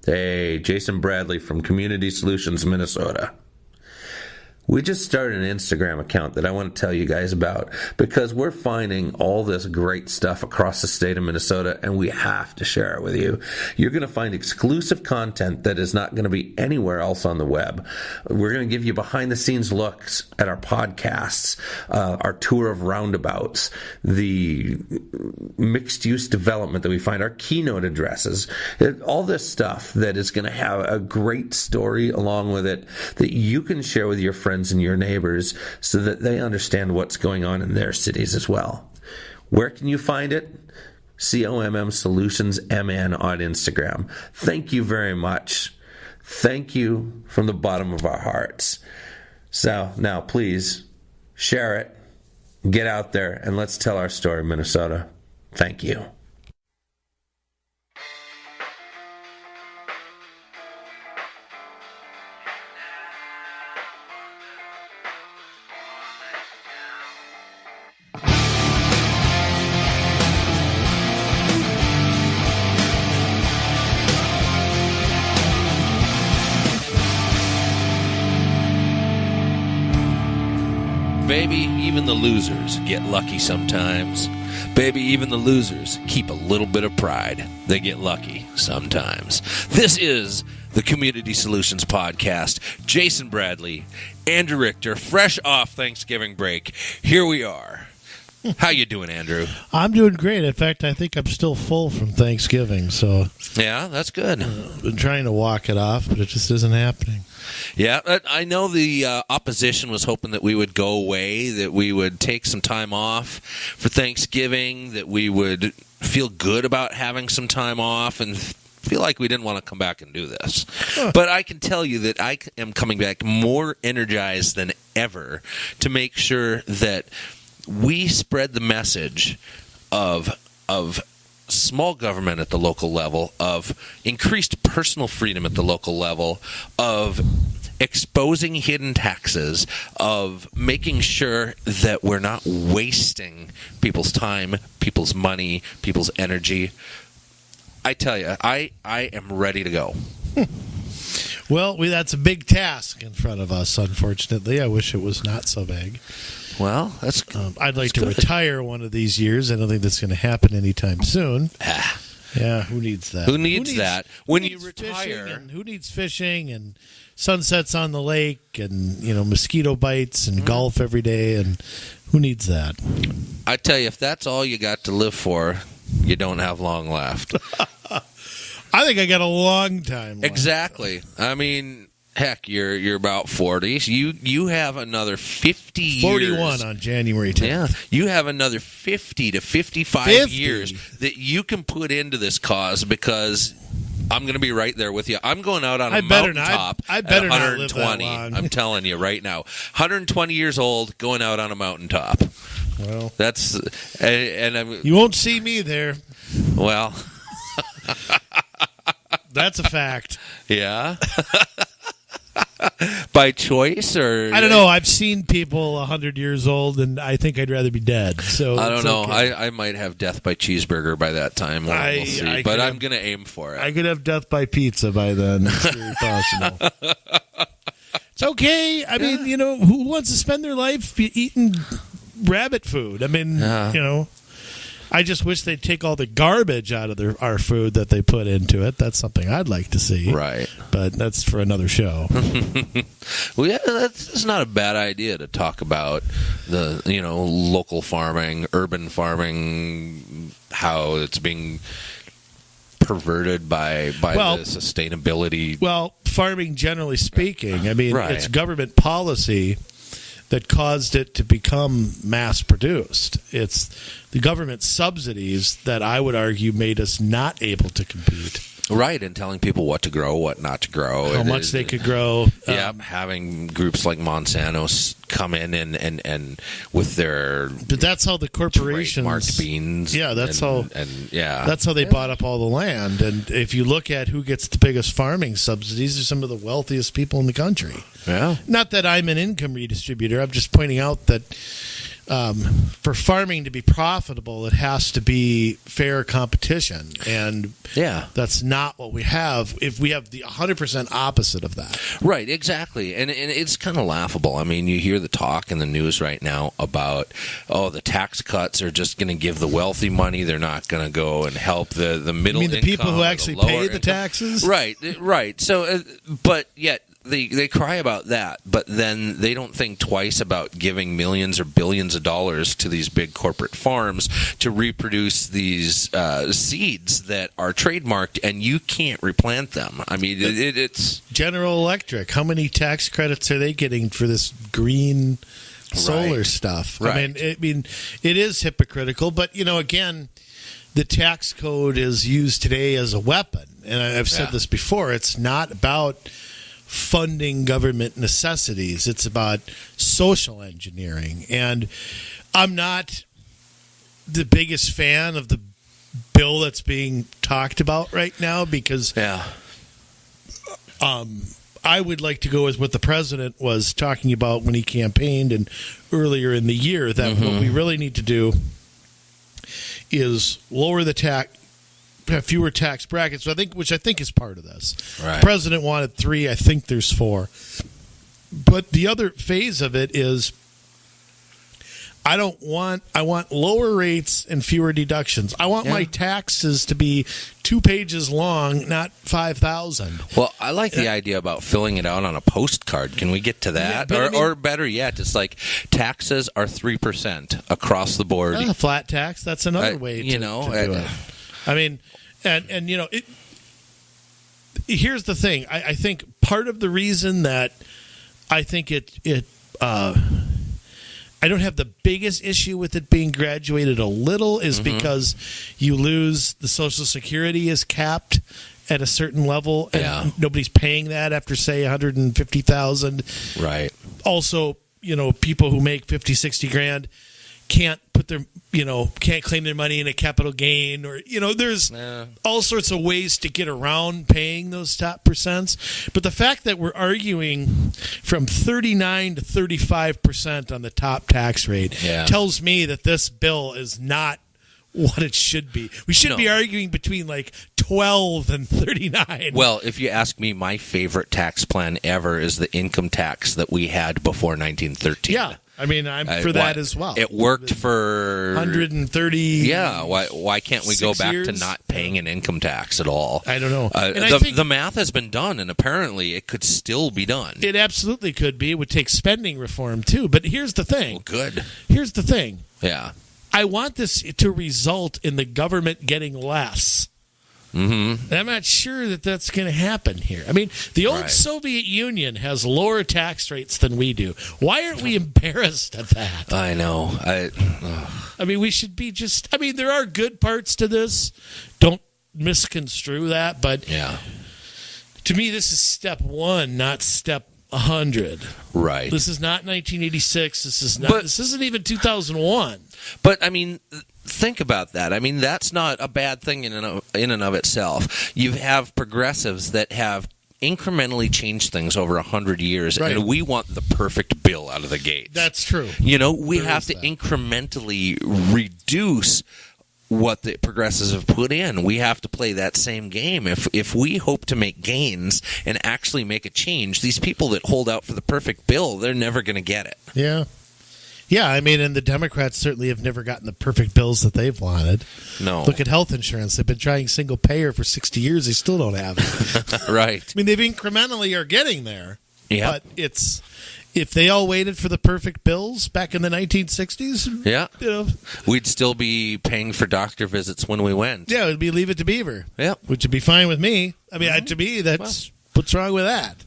Hey, Jason Bradley from Community Solutions, Minnesota. We just started an Instagram account that I want to tell you guys about because we're finding all this great stuff across the state of Minnesota, and we have to share it with you. You're going to find exclusive content that is not going to be anywhere else on the web. We're going to give you behind-the-scenes looks at our podcasts, our tour of roundabouts, the mixed-use development that we find, our keynote addresses, all this stuff that is going to have a great story along with it that you can share with your friends and your neighbors so that they understand what's going on in their cities as well. Where can you find it? COMM Solutions MN on Instagram. Thank you very much. Thank you from the bottom of our hearts. So now please share it, get out there, and let's tell our story, Minnesota. Thank you. Baby, even the losers get lucky sometimes. Baby, even the losers keep a little bit of pride. They get lucky sometimes. This is the Community Solutions Podcast. Jason Bradley, Andrew Richter, fresh off Thanksgiving break. Here we are. How you doing, Andrew? I'm doing great. In fact, I think I'm still full from Thanksgiving. So yeah, that's good. I've been trying to walk it off, but it just isn't happening. Yeah, I know the opposition was hoping that we would go away, that we would take some time off for Thanksgiving, that we would feel good about having some time off and feel like we didn't want to come back and do this. But I can tell you that I am coming back more energized than ever to make sure that we spread the message of small government at the local level, of increased personal freedom at the local level, of exposing hidden taxes, of making sure that we're not wasting people's time, people's money, people's energy. I tell you, I am ready to go. Well, that's a big task in front of us, unfortunately. I wish it was not so big. Well, that's I'd like to retire one of these years. I don't think that's going to happen anytime soon. Yeah, who needs that? Who needs that? When you retire, who needs fishing and sunsets on the lake and mosquito bites and golf every day, and who needs that? I tell you, if that's all you got to live for, you don't have long left. I think I got a long time left. Exactly. I mean, heck, you're about 40. So you have another 50 years. 41 on January 10th. Yeah, you have another 50 to 55 years that you can put into this cause, because I'm going to be right there with you. I'm going out on a mountaintop I better at not live that 120. long. I'm telling you right now. 120 years old, going out on a mountaintop. Well, that's and you won't see me there. Well, that's a fact. Yeah. By choice, or I don't know. I've seen people 100 years old, and I think I'd rather be dead. So I don't know. Okay. I might have death by cheeseburger by that time. We'll see. But I'm going to aim for it. I could have death by pizza by then. It's very possible. It's okay. I mean, who wants to spend their life eating rabbit food? I mean, I just wish they'd take all the garbage out of our food that they put into it. That's something I'd like to see. Right. But that's for another show. Well, yeah, that's not a bad idea to talk about the, local farming, urban farming, how it's being perverted by the sustainability. Well, farming, generally speaking, I mean, Right. It's government policy that caused it to become mass-produced. It's the government subsidies that I would argue made us not able to compete. Right, and telling people what to grow, what not to grow. How much they could grow. Yeah, having groups like Monsanto come in and with their But that's how the corporations marked beans. Yeah, that's how they bought up all the land. And if you look at who gets the biggest farming subsidies, they're some of the wealthiest people in the country. Yeah. Not that I'm an income redistributor. I'm just pointing out that for farming to be profitable, it has to be fair competition, and that's not what we have. If we have the 100% opposite of that, right? Exactly, and it's kind of laughable. I mean, you hear the talk in the news right now about the tax cuts are just going to give the wealthy money; they're not going to go and help the middle. You mean the people who actually pay the taxes? Right. So, but yet. They cry about that, but then they don't think twice about giving millions or billions of dollars to these big corporate farms to reproduce these seeds that are trademarked, and you can't replant them. I mean, it's General Electric. How many tax credits are they getting for this green solar stuff? Right. I mean, it is hypocritical, but again, the tax code is used today as a weapon, and I've said this before. It's not about funding government necessities. It's about social engineering. And I'm not the biggest fan of the bill that's being talked about right now because I would like to go with what the president was talking about when he campaigned and earlier in the year, that what we really need to do is lower the tax, have fewer tax brackets, which I think is part of this. Right. The president wanted 3. I think there's 4. But the other phase of it is I want lower rates and fewer deductions. I want my taxes to be 2 pages long, not 5,000. Well, I like the idea about filling it out on a postcard. Can we get to that? Or better yet, it's like taxes are 3% across the board. Flat tax, that's another way to do it. I mean, and here's the thing. I think part of the reason that I think I don't have the biggest issue with it being graduated a little is because you lose the Social Security is capped at a certain level, and nobody's paying that after, say, $150,000. Right. Also, people who make 50, 60 grand can't put their, can't claim their money in a capital gain, or, there's all sorts of ways to get around paying those top percents. But the fact that we're arguing from 39 to 35% on the top tax rate tells me that this bill is not what it should be. We should be arguing between like 12 and 39. Well, if you ask me, my favorite tax plan ever is the income tax that we had before 1913. Yeah. I mean, I'm for that as well. It worked for 130. Yeah, why can't we go back to not paying an income tax at all? I don't know. The math has been done, and apparently it could still be done. It absolutely could be. It would take spending reform too. But here's the thing. Well, good. Here's the thing. Yeah. I want this to result in the government getting less. Mm-hmm. I'm not sure that that's going to happen here. I mean, the old Soviet Union has lower tax rates than we do. Why aren't we embarrassed at that? I know. I mean, we should be just... I mean, there are good parts to this. Don't misconstrue that. But to me, this is step 1, not step 100. Right. This is not 1986. This isn't even 2001. But, I mean... Think about that. I mean, that's not a bad thing in and of itself. You have progressives that have incrementally changed things over 100 years, and we want the perfect bill out of the gate. That's true. We have to incrementally reduce what the progressives have put in. We have to play that same game. If we hope to make gains and actually make a change, these people that hold out for the perfect bill, they're never going to get it. Yeah. Yeah, I mean, and the Democrats certainly have never gotten the perfect bills that they've wanted. No. Look at health insurance. They've been trying single payer for 60 years. They still don't have it. Right. I mean, they've incrementally are getting there. Yeah. But it's... If they all waited for the perfect bills back in the 1960s, we'd still be paying for doctor visits when we went. Yeah, it would be Leave It to Beaver. Yeah. Which would be fine with me. I mean, to me, what's wrong with that?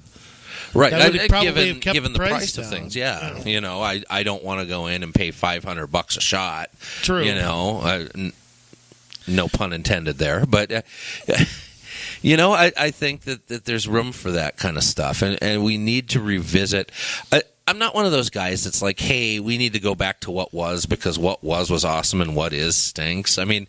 Right, given the price of things, I don't want to go in and pay $500 a shot. True, no pun intended there, but I think that there's room for that kind of stuff, and we need to revisit. I'm not one of those guys that's like, hey, we need to go back to what was because what was awesome and what is stinks. I mean,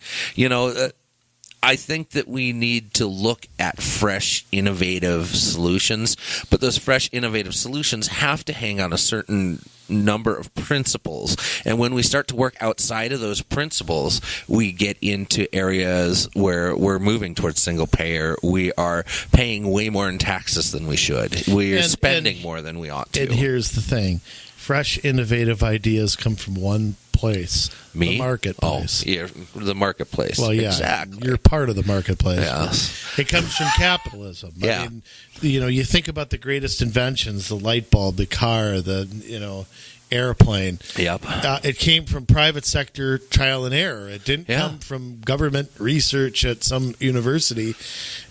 I think that we need to look at fresh, innovative solutions, but those fresh, innovative solutions have to hang on a certain number of principles. And when we start to work outside of those principles, we get into areas where we're moving towards single payer. We are paying way more in taxes than we should. We are spending more than we ought to. And here's the thing. Fresh, innovative ideas come from one place. Me? The marketplace. Oh, yeah, the marketplace. Well, yeah. Exactly. You're part of the marketplace. Yes. It comes from capitalism. Yeah. I mean, you think about the greatest inventions, the light bulb, the car, the, airplane. Yep. It came from private sector trial and error. It didn't come from government research at some university.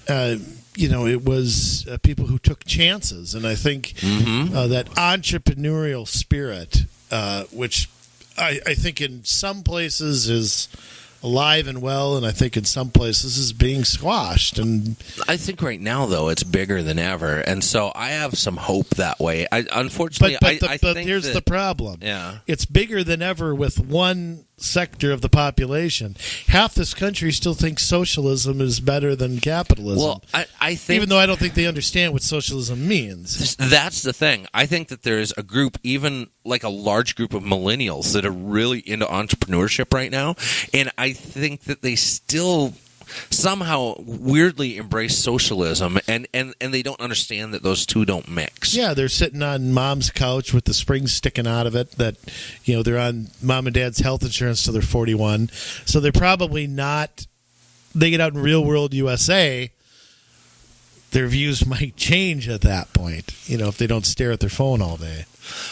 It was people who took chances. And I think that entrepreneurial spirit, which I think in some places is alive and well, and I think in some places is being squashed. And I think right now, though, it's bigger than ever, and so I have some hope that way. Unfortunately, I think here's the problem. Yeah, it's bigger than ever with one sector of the population. Half this country still thinks socialism is better than capitalism. Well, I think, even though I don't think they understand what socialism means. That's the thing. I think that there's a group, even like a large group of millennials, that are really into entrepreneurship right now, and I think that they still somehow weirdly embrace socialism, and they don't understand that those two don't mix. Yeah, they're sitting on mom's couch with the springs sticking out of it, that they're on mom and dad's health insurance till they're 41, so they're probably not. They get out in real world USA, their views might change at that point, if they don't stare at their phone all day.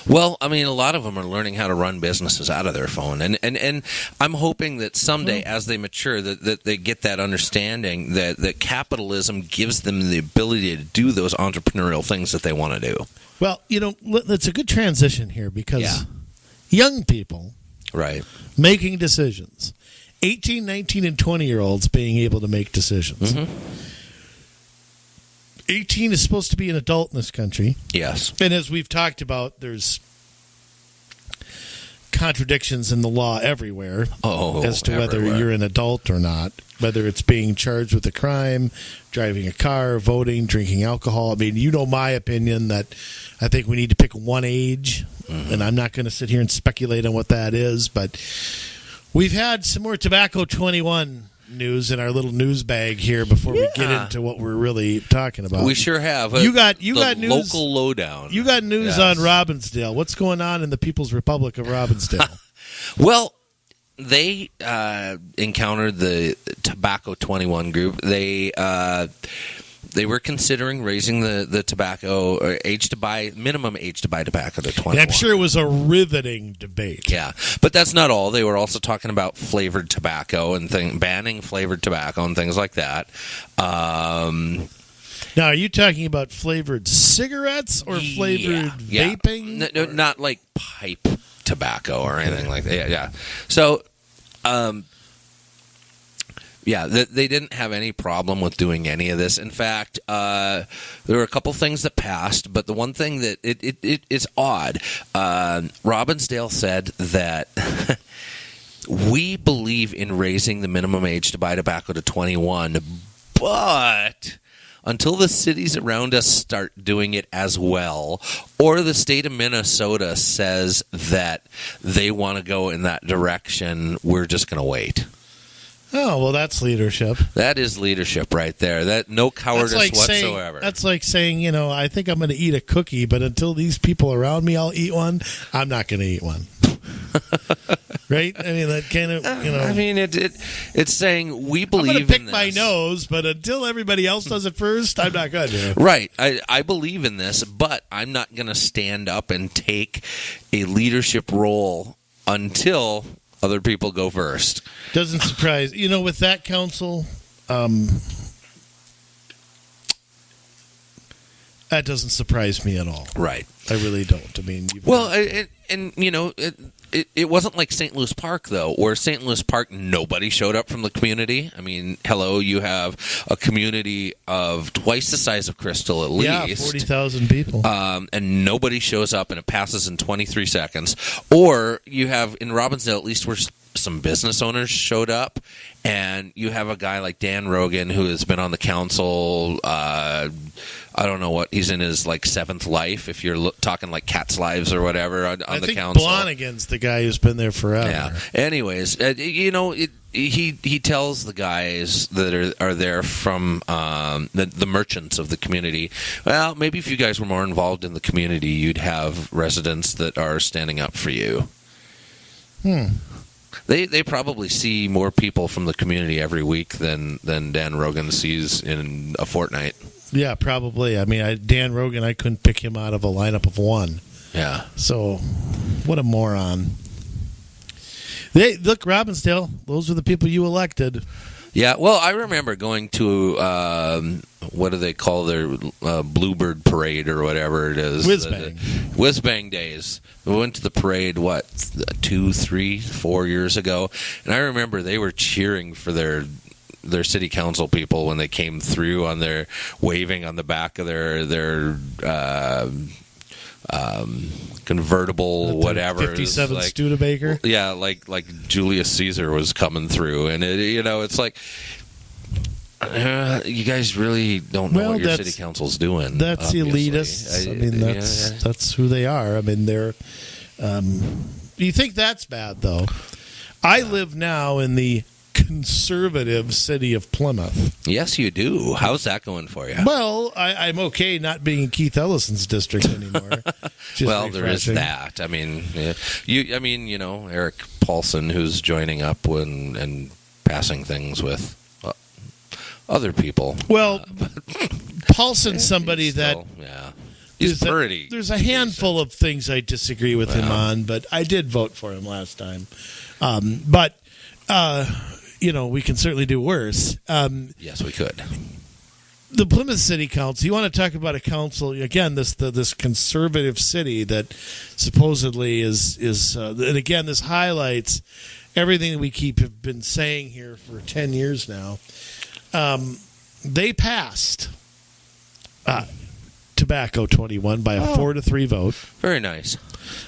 Well, I mean, a lot of them are learning how to run businesses out of their phone, and I'm hoping that someday, as they mature, that they get that understanding that capitalism gives them the ability to do those entrepreneurial things that they want to do. Well, it's a good transition here because young people, right, making decisions, 18, 19, and 20-year-olds being able to make decisions. 18 is supposed to be an adult in this country. Yes. And as we've talked about, there's contradictions in the law everywhere as to whether you're an adult or not, whether it's being charged with a crime, driving a car, voting, drinking alcohol. I mean, my opinion that I think we need to pick one age, and I'm not going to sit here and speculate on what that is, but we've had some more Tobacco 21 news in our little news bag here before we get into what we're really talking about. We sure have. You got news, local lowdown. You got news on Robbinsdale. What's going on in the People's Republic of Robbinsdale? Well, they encountered the Tobacco 21 group. They were considering raising the tobacco minimum age to buy tobacco to 21. And I'm sure it was a riveting debate. Yeah, but that's not all. They were also talking about flavored tobacco and banning flavored tobacco and things like that. Now, are you talking about flavored cigarettes or flavored vaping? No, not like pipe tobacco or anything like that. Yeah. So, they didn't have any problem with doing any of this. In fact, there were a couple things that passed, but the one thing that it's odd. Robbinsdale said that we believe in raising the minimum age to buy tobacco to 21, but until the cities around us start doing it as well, or the state of Minnesota says that they want to go in that direction, we're just going to wait. Oh, well, that's leadership. That is leadership right there. That no cowardice whatsoever. That's like saying, I think I'm going to eat a cookie, but until these people around me all eat one, I'm not going to eat one. Right? I mean, that kind of, I mean, it's saying we believe in this. I'm going to pick my nose, but until everybody else does it first, I'm not going to. Right. I believe in this, but I'm not going to stand up and take a leadership role until other people go first. Doesn't surprise. With that council, that doesn't surprise me at all. Right. I really don't. I mean, Well, and you know, it wasn't like St. Louis Park, though, where St. Louis Park, nobody showed up from the community. I mean, hello, you have a community of twice the size of Crystal at least. 40,000 people. And nobody shows up, and it passes in 23 seconds. Or you have, in Robbinsdale, at least where some business owners showed up, and you have a guy like Dan Rogan who has been on the council. I don't know what he's in his like seventh life. If you're talking like Cats Lives or whatever on the council. Blonigan's the guy who's been there forever. Yeah. Anyways, you know, he tells the guys that are there from the merchants of the community. Well, maybe if you guys were more involved in the community, you'd have residents that are standing up for you. They probably see more people from the community every week than Dan Rogan sees in a fortnight. Yeah, probably. I mean, Dan Rogan, I couldn't pick him out of a lineup of one. Yeah. So, what a moron. Look, Robbinsdale, those are the people you elected. Yeah, well, I remember going to, what do they call their Bluebird Parade or whatever it is? Whiz Bang Days. We went to the parade, 2, 3, 4 years ago, and I remember they were cheering for their city council people when they came through on their waving on the back of their convertible, whatever. 57 like, Studebaker. Yeah, like Julius Caesar was coming through, and it's like you guys really don't know what your city council's doing. That's obviously. elitists. I mean, that's who they are. I mean, they're. You think that's bad though? I live now in the conservative city of Plymouth. Yes, you do. How's that going for you? Well, I'm okay not being in Keith Ellison's district anymore. Well, there is that. I mean, Eric Paulson, who's joining up and passing things with other people. Well, Paulson's somebody that. Yeah. He's pretty. There's a handful of things I disagree with him on, but I did vote for him last time. We can certainly do worse. Yes, we could. The Plymouth City Council, you want to talk about a council, again, this conservative city that supposedly is and again, this highlights everything that we have been saying here for 10 years now. They passed Tobacco 21 by a 4-3 vote. Very nice.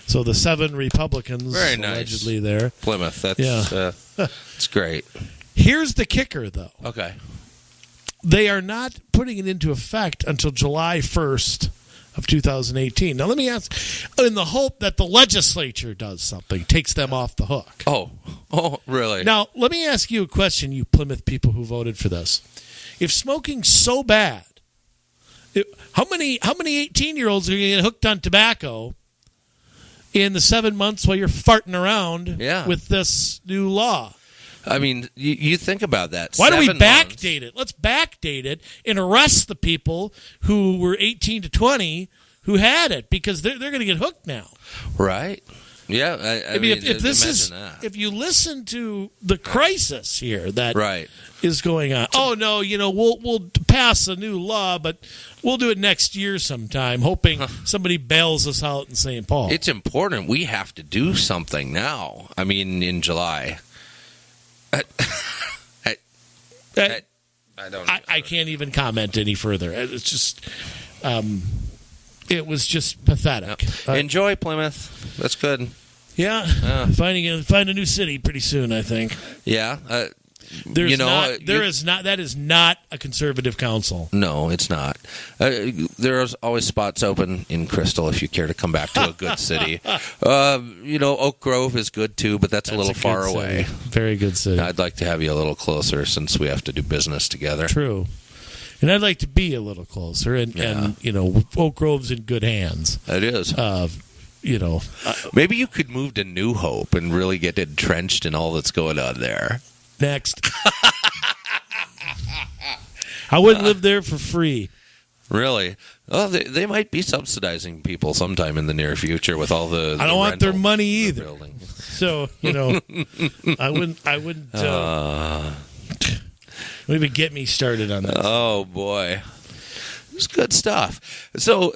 So the 7 Republicans very nice. Allegedly there. Plymouth, it's great. Here's the kicker, though. Okay. They are not putting it into effect until July 1st of 2018. Now, let me ask, in the hope that the legislature does something, takes them off the hook. Oh, really? Now, let me ask you a question, you Plymouth people who voted for this. If smoking's so bad, how many 18-year-olds are going to get hooked on tobacco in the 7 months while you're farting around with this new law? I mean, you think about that. Why don't we backdate it? Let's backdate it and arrest the people who were 18 to 20 who had it, because they're going to get hooked now. Right. Yeah. I mean, if you listen to the crisis here that is going on. Oh no, we'll pass a new law, but we'll do it next year sometime, hoping somebody bails us out in St. Paul. It's important. We have to do something now. I mean, in July. I can't even comment any further. It's just, it was just pathetic. Enjoy Plymouth. That's good. Yeah, find a new city pretty soon, I think. Yeah, that is not a conservative council. No, it's not. There's always spots open in Crystal if you care to come back to a good city. Oak Grove is good too, but that's a little far away. Very good city. I'd like to have you a little closer since we have to do business together. True. And I'd like to be a little closer, and Oak Grove's in good hands. It is. Maybe you could move to New Hope and really get entrenched in all that's going on there. Next. I wouldn't live there for free. Really? Oh, they might be subsidizing people sometime in the near future with all the. I don't want their money either. So I wouldn't. Don't even get me started on that. Oh boy. was good stuff. So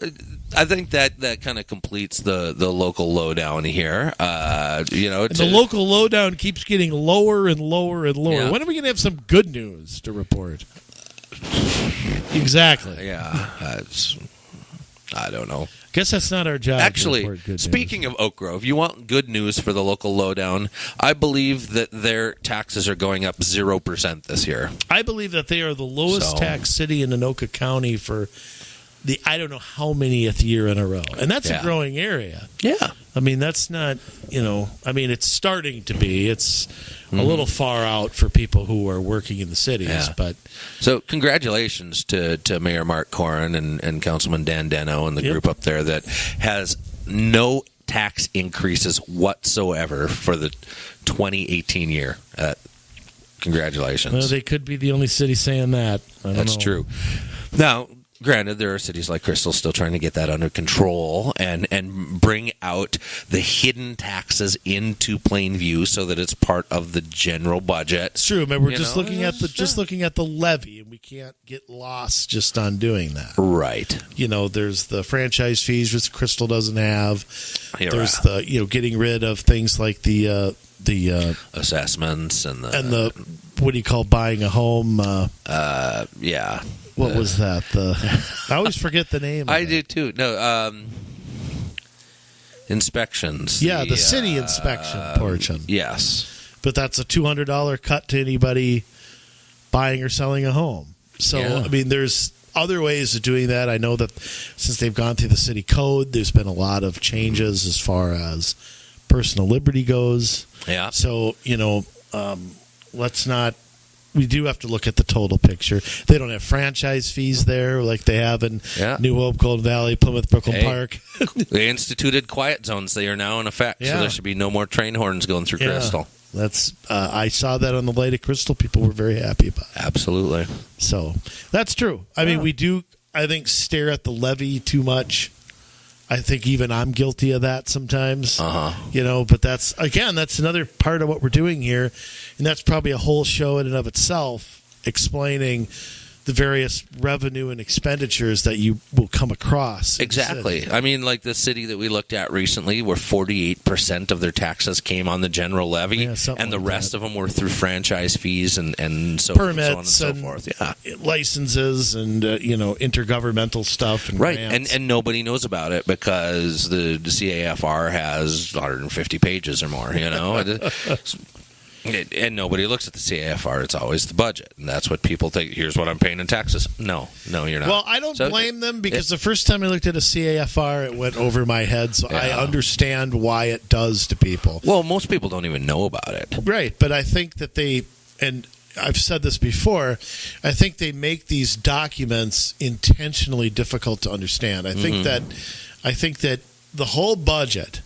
I think that kind of completes the local lowdown here. The local lowdown keeps getting lower and lower and lower. Yeah. When are we going to have some good news to report? Exactly. Yeah, I don't know. Guess that's not our job. Actually, to report good speaking news. of Oak Grove, you want good news for the local lowdown? I believe that their taxes are going up 0% this year. I believe that they are the lowest tax city in Anoka County for the I don't know how manyth year in a row, and that's a growing area. Yeah. I mean, that's not, it's starting to be. It's a little far out for people who are working in the cities, but... So congratulations to Mayor Mark Corrin and Councilman Dan Deno and the group up there that has no tax increases whatsoever for the 2018 year. Congratulations. Well, they could be the only city saying that. That's true. Now... Granted, there are cities like Crystal still trying to get that under control and bring out the hidden taxes into plain view so that it's part of the general budget. It's true. Remember, we're just looking at the levy, and we can't get lost just on doing that. Right. There's the franchise fees, which Crystal doesn't have. There's right. the getting rid of things like the assessments and the what do you call buying a home? Yeah. What was that? I always forget the name. I do too. No, inspections. Yeah, the city inspection portion. Yes, but that's a $200 cut to anybody buying or selling a home. So I mean, there's other ways of doing that. I know that since they've gone through the city code, there's been a lot of changes as far as personal liberty goes. Yeah. So let's not. We do have to look at the total picture. They don't have franchise fees there like they have in New Hope, Golden Valley, Plymouth, Brooklyn Park. They instituted quiet zones. They are now in effect, so there should be no more train horns going through Crystal. That's I saw that on the Light of Crystal. People were very happy about it. Absolutely. So that's true. I mean, we do, I think, stare at the levy too much. I think even I'm guilty of that sometimes, but that's another part of what we're doing here. And that's probably a whole show in and of itself, explaining the various revenue and expenditures that you will come across. Exactly. I mean, like the city that we looked at recently, where 48% of their taxes came on the general levy, and the rest of them were through franchise fees and so permits on and so forth. Yeah, licenses and intergovernmental stuff. And right, grants. and nobody knows about it because the CAFR has 150 pages or more. And nobody looks at the CAFR. It's always the budget. And that's what people think. Here's what I'm paying in taxes. No, you're not. Well, I don't blame them because the first time I looked at a CAFR, it went over my head. So I understand why it does to people. Well, most people don't even know about it. Right. But I think that and I've said this before, I think they make these documents intentionally difficult to understand. I think that the whole budget,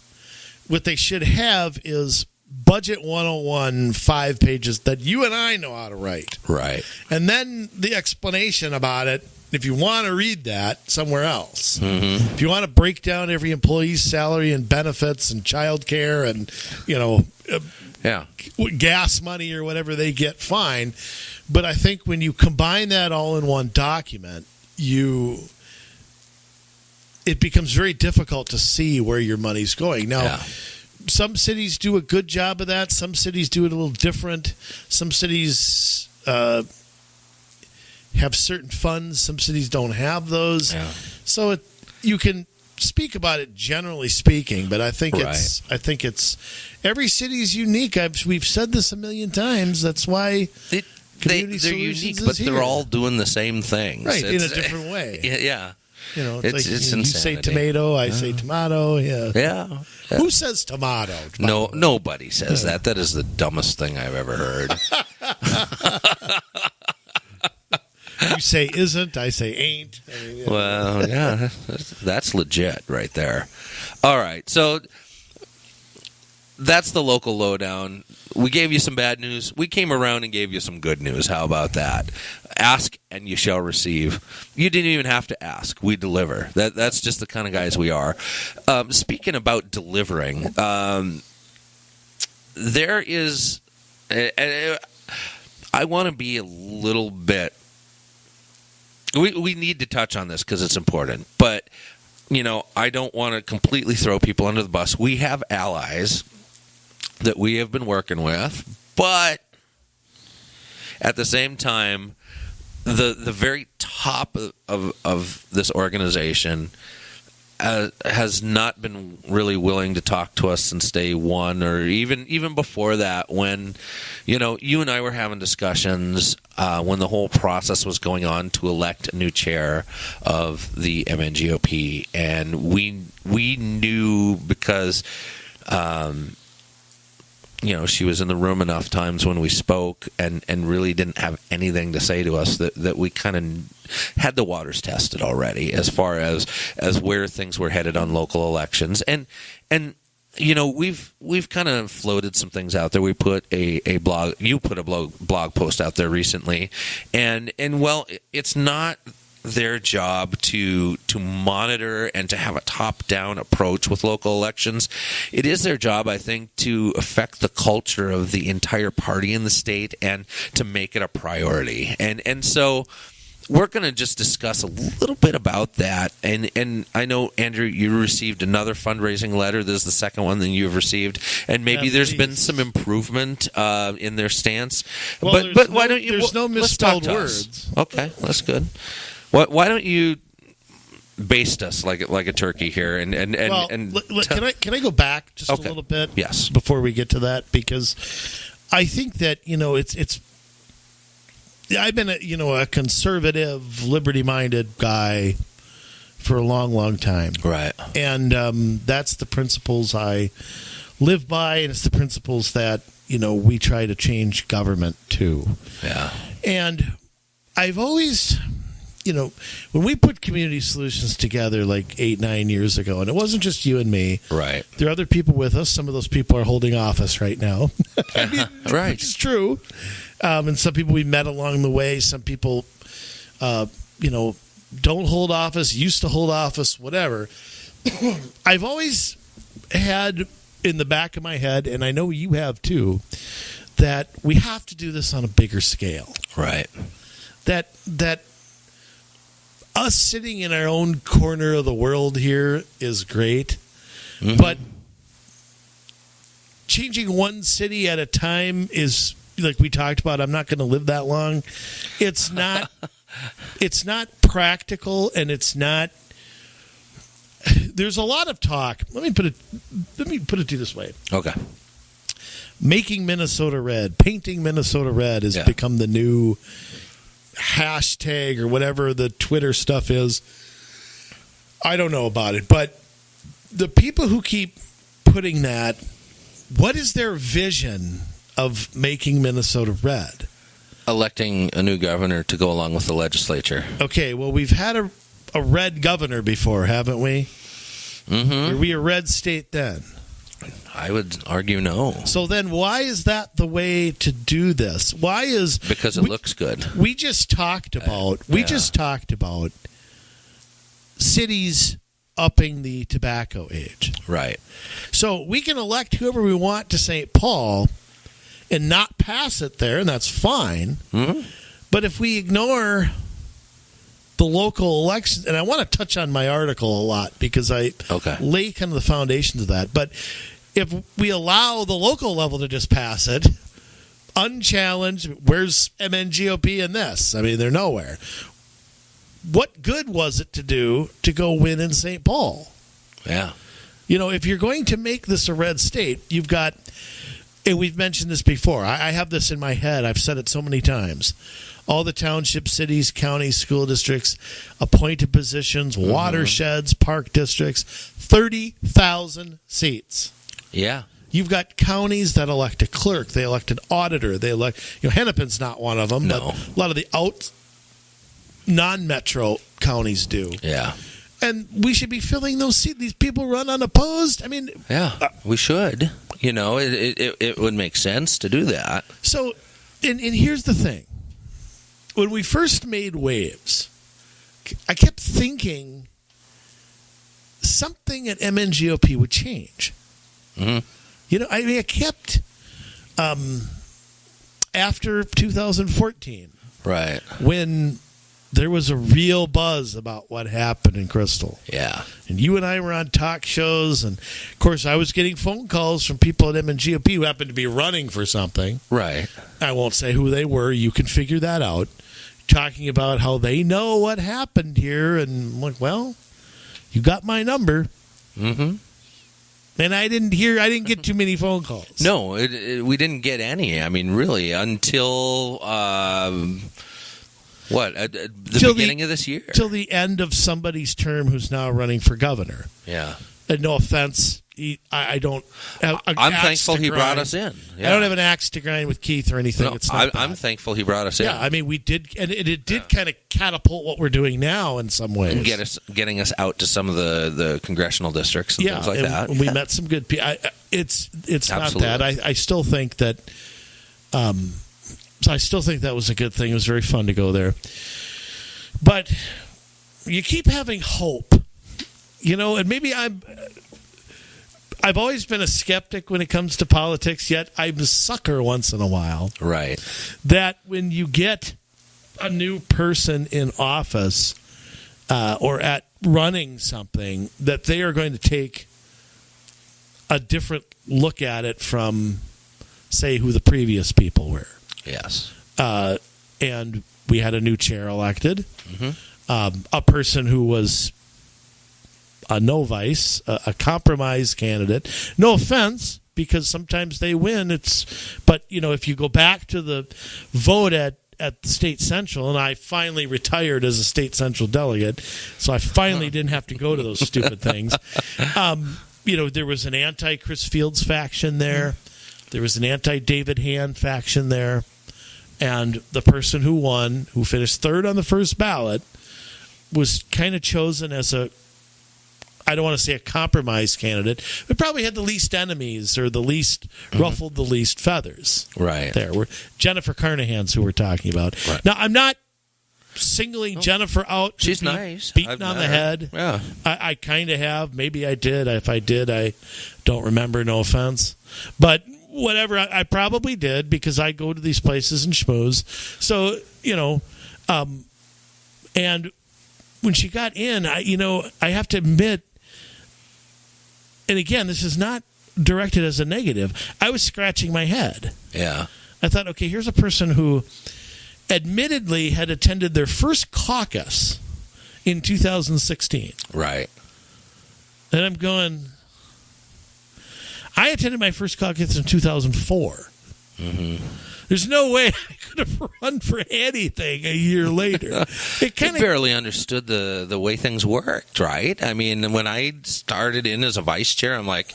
what they should have is Budget 101, 5 pages that you and I know how to write. Right. And then the explanation about it, if you want to read that, somewhere else. Mm-hmm. If you want to break down every employee's salary and benefits and child care and, gas money or whatever they get, fine. But I think when you combine that all in one document, it becomes very difficult to see where your money's going. Now, some cities do a good job of that. Some cities do it a little different. Some cities have certain funds. Some cities don't have those. Yeah. So you can speak about it generally speaking, but I think it's every city is unique. We've said this a million times. That's why they're unique, but they're all doing the same thing, right? In a different way. Yeah. It's insanity. You say tomato, I say tomato. Yeah. Who says tomato? No, nobody says that. That is the dumbest thing I've ever heard. You say isn't, I say ain't. Well, yeah, that's legit right there. All right, so that's the local lowdown. We gave you some bad news. We came around and gave you some good news. How about that? Ask and you shall receive. You didn't even have to ask. We deliver. That's just the kind of guys we are. Speaking about delivering, there is... I want to be a little bit we need to touch on this because it's important. But, I don't want to completely throw people under the bus. We have allies that we have been working with, but at the same time, the very top of this organization has not been really willing to talk to us since day one, or even before that, when you and I were having discussions when the whole process was going on to elect a new chair of the MNGOP, and we knew because she was in the room enough times when we spoke and really didn't have anything to say to us that we kind of had the waters tested already as far as where things were headed on local elections. And we've kind of floated some things out there. We put a blog, you put a blog post out there recently, and well, it's not their job to monitor and to have a top-down approach with local elections. It is their job, I think, to affect the culture of the entire party in the state and to make it a priority. And so we're going to just discuss a little bit about that. And I know, Andrew, you received another fundraising letter. This is the second one that you've received. And maybe there's been some improvement in their stance. Well, but why don't you... There's no misspelled words. Okay, that's good. Why don't you baste us like a turkey here? Can I go back just a little bit? Yes. Before we get to that, because I think that it's. I've been a conservative, liberty-minded guy for a long, long time. Right. And that's the principles I live by, and it's the principles that we try to change government to. Yeah. And I've always. When we put Community Solutions together like 8-9 years ago, and it wasn't just you and me. Right. There are other people with us. Some of those people are holding office right now. Right. Which is true. And some people we met along the way. Some people, don't hold office, used to hold office, whatever. I've always had in the back of my head, and I know you have too, that we have to do this on a bigger scale. Right. That us sitting in our own corner of the world here is great, but changing one city at a time is, like we talked about, I'm not going to live that long. It's not practical, and it's not. There's a lot of talk. Let me put it to you this way. Okay. Making Minnesota red, painting Minnesota red has become the new hashtag or whatever the Twitter stuff is. I don't know about it, but the people who keep putting that, what is their vision of making Minnesota red? Electing a new governor to go along with the legislature. Okay, well, we've had a red governor before, haven't we? Mm-hmm. Were we a red state then? I would argue no. So then why is that the way to do this? Because it looks good. We just talked about cities upping the tobacco age. Right. So we can elect whoever we want to St. Paul and not pass it there, and that's fine. Mm-hmm. But if we ignore the local elections, and I want to touch on my article a lot because I lay kind of the foundations of that, but if we allow the local level to just pass it, unchallenged, where's MNGOP in this? I mean, they're nowhere. What good was it to do to go win in St. Paul? Yeah. If you're going to make this a red state, you've got, and we've mentioned this before, I have this in my head, I've said it so many times, all the townships, cities, counties, school districts, appointed positions, watersheds, park districts, 30,000 seats. Yeah. You've got counties that elect a clerk, they elect an auditor, they elect, Hennepin's not one of them, but a lot of the non-metro counties do. Yeah. And we should be filling those seats. These people run unopposed. I mean, we should. It would make sense to do that. So, and here's the thing. When we first made Waves, I kept thinking something at MNGOP would change. Mm-hmm. I kept after 2014, right, when there was a real buzz about what happened in Crystal. Yeah. And you and I were on talk shows, and of course I was getting phone calls from people at MNGOP who happened to be running for something. Right. I won't say who they were. You can figure that out. Talking about how they know what happened here, and I'm like, well, you got my number. Mm-hmm. And I didn't get too many phone calls. No, we didn't get any. I mean, really, until the beginning of this year. Till the end of somebody's term who's now running for governor. Yeah. And no offense, I don't have I'm thankful he brought us in. Yeah. I don't have an axe to grind with Keith or anything. No, It's not I'm thankful he brought us in. Yeah, I mean, we did, and it did kind of catapult what we're doing now in some ways. And getting us out to some of the congressional districts and things like that. We met some good people. It's not that. I still think that. I still think that was a good thing. It was very fun to go there. But you keep having hope, and maybe I've always been a skeptic when it comes to politics, yet I'm a sucker once in a while. Right. That when you get a new person in office or at running something, that they are going to take a different look at it from, say, who the previous people were. Yes. And we had a new chair elected, Mm-hmm. a person who was a no-vice, a compromise candidate. No offense, because sometimes they win. But if you go back to the vote at the State Central, and I finally retired as a State Central delegate, so I finally didn't have to go to those stupid things. There was an anti-Chris Fields faction there. There was an anti-David Hand faction there. And the person who won, who finished third on the first ballot, was kind of chosen as I don't want to say a compromise candidate, but probably had the least enemies or the least ruffled the least feathers. Right. There were Jennifer Carnahan's who we're talking about. Right. Now, I'm not singling Jennifer out. She's nice. Beaten on the head. Yeah. I kind of have. Maybe I did. If I did, I don't remember. No offense. But whatever, I probably did because I go to these places and schmooze. So, and when she got in, I have to admit, and again, this is not directed as a negative, I was scratching my head. Yeah. I thought, okay, here's a person who admittedly had attended their first caucus in 2016. Right. And I'm going, I attended my first caucus in 2004. Mm-hmm. There's no way I could have run for anything a year later. It kind of barely understood the way things worked, right? I mean, when I started in as a vice chair, I'm like,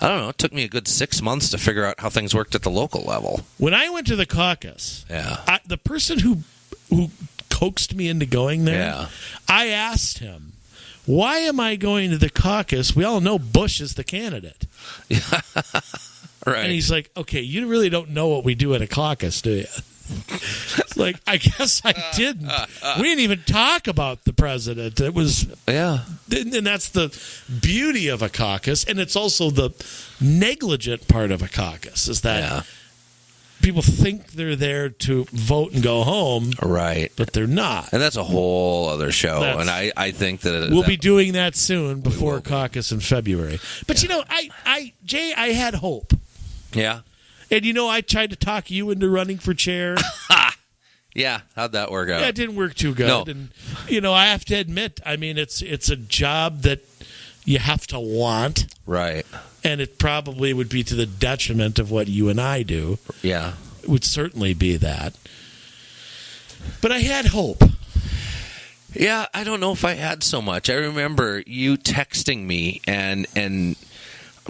I don't know, it took me a good 6 months to figure out how things worked at the local level. When I went to the caucus, yeah, the person who coaxed me into going there, yeah. I asked him, why am I going to the caucus? We all know Bush is the candidate. Right. And he's like, okay, you really don't know what we do at a caucus, do you? It's like, I guess I didn't. We didn't even talk about the president. It was, yeah. And that's the beauty of a caucus, and it's also the negligent part of a caucus, is that people think they're there to vote and go home, right? But they're not. And that's a whole other show. And I think that we'll be doing that soon before caucus in February. But Jay, I had hope. Yeah. And I tried to talk you into running for chair. Yeah, how'd that work out? Yeah, it didn't work too good. No. And I have to admit, I mean, it's a job that you have to want. Right. And it probably would be to the detriment of what you and I do. Yeah. It would certainly be that. But I had hope. Yeah, I don't know if I had so much. I remember you texting me and I'm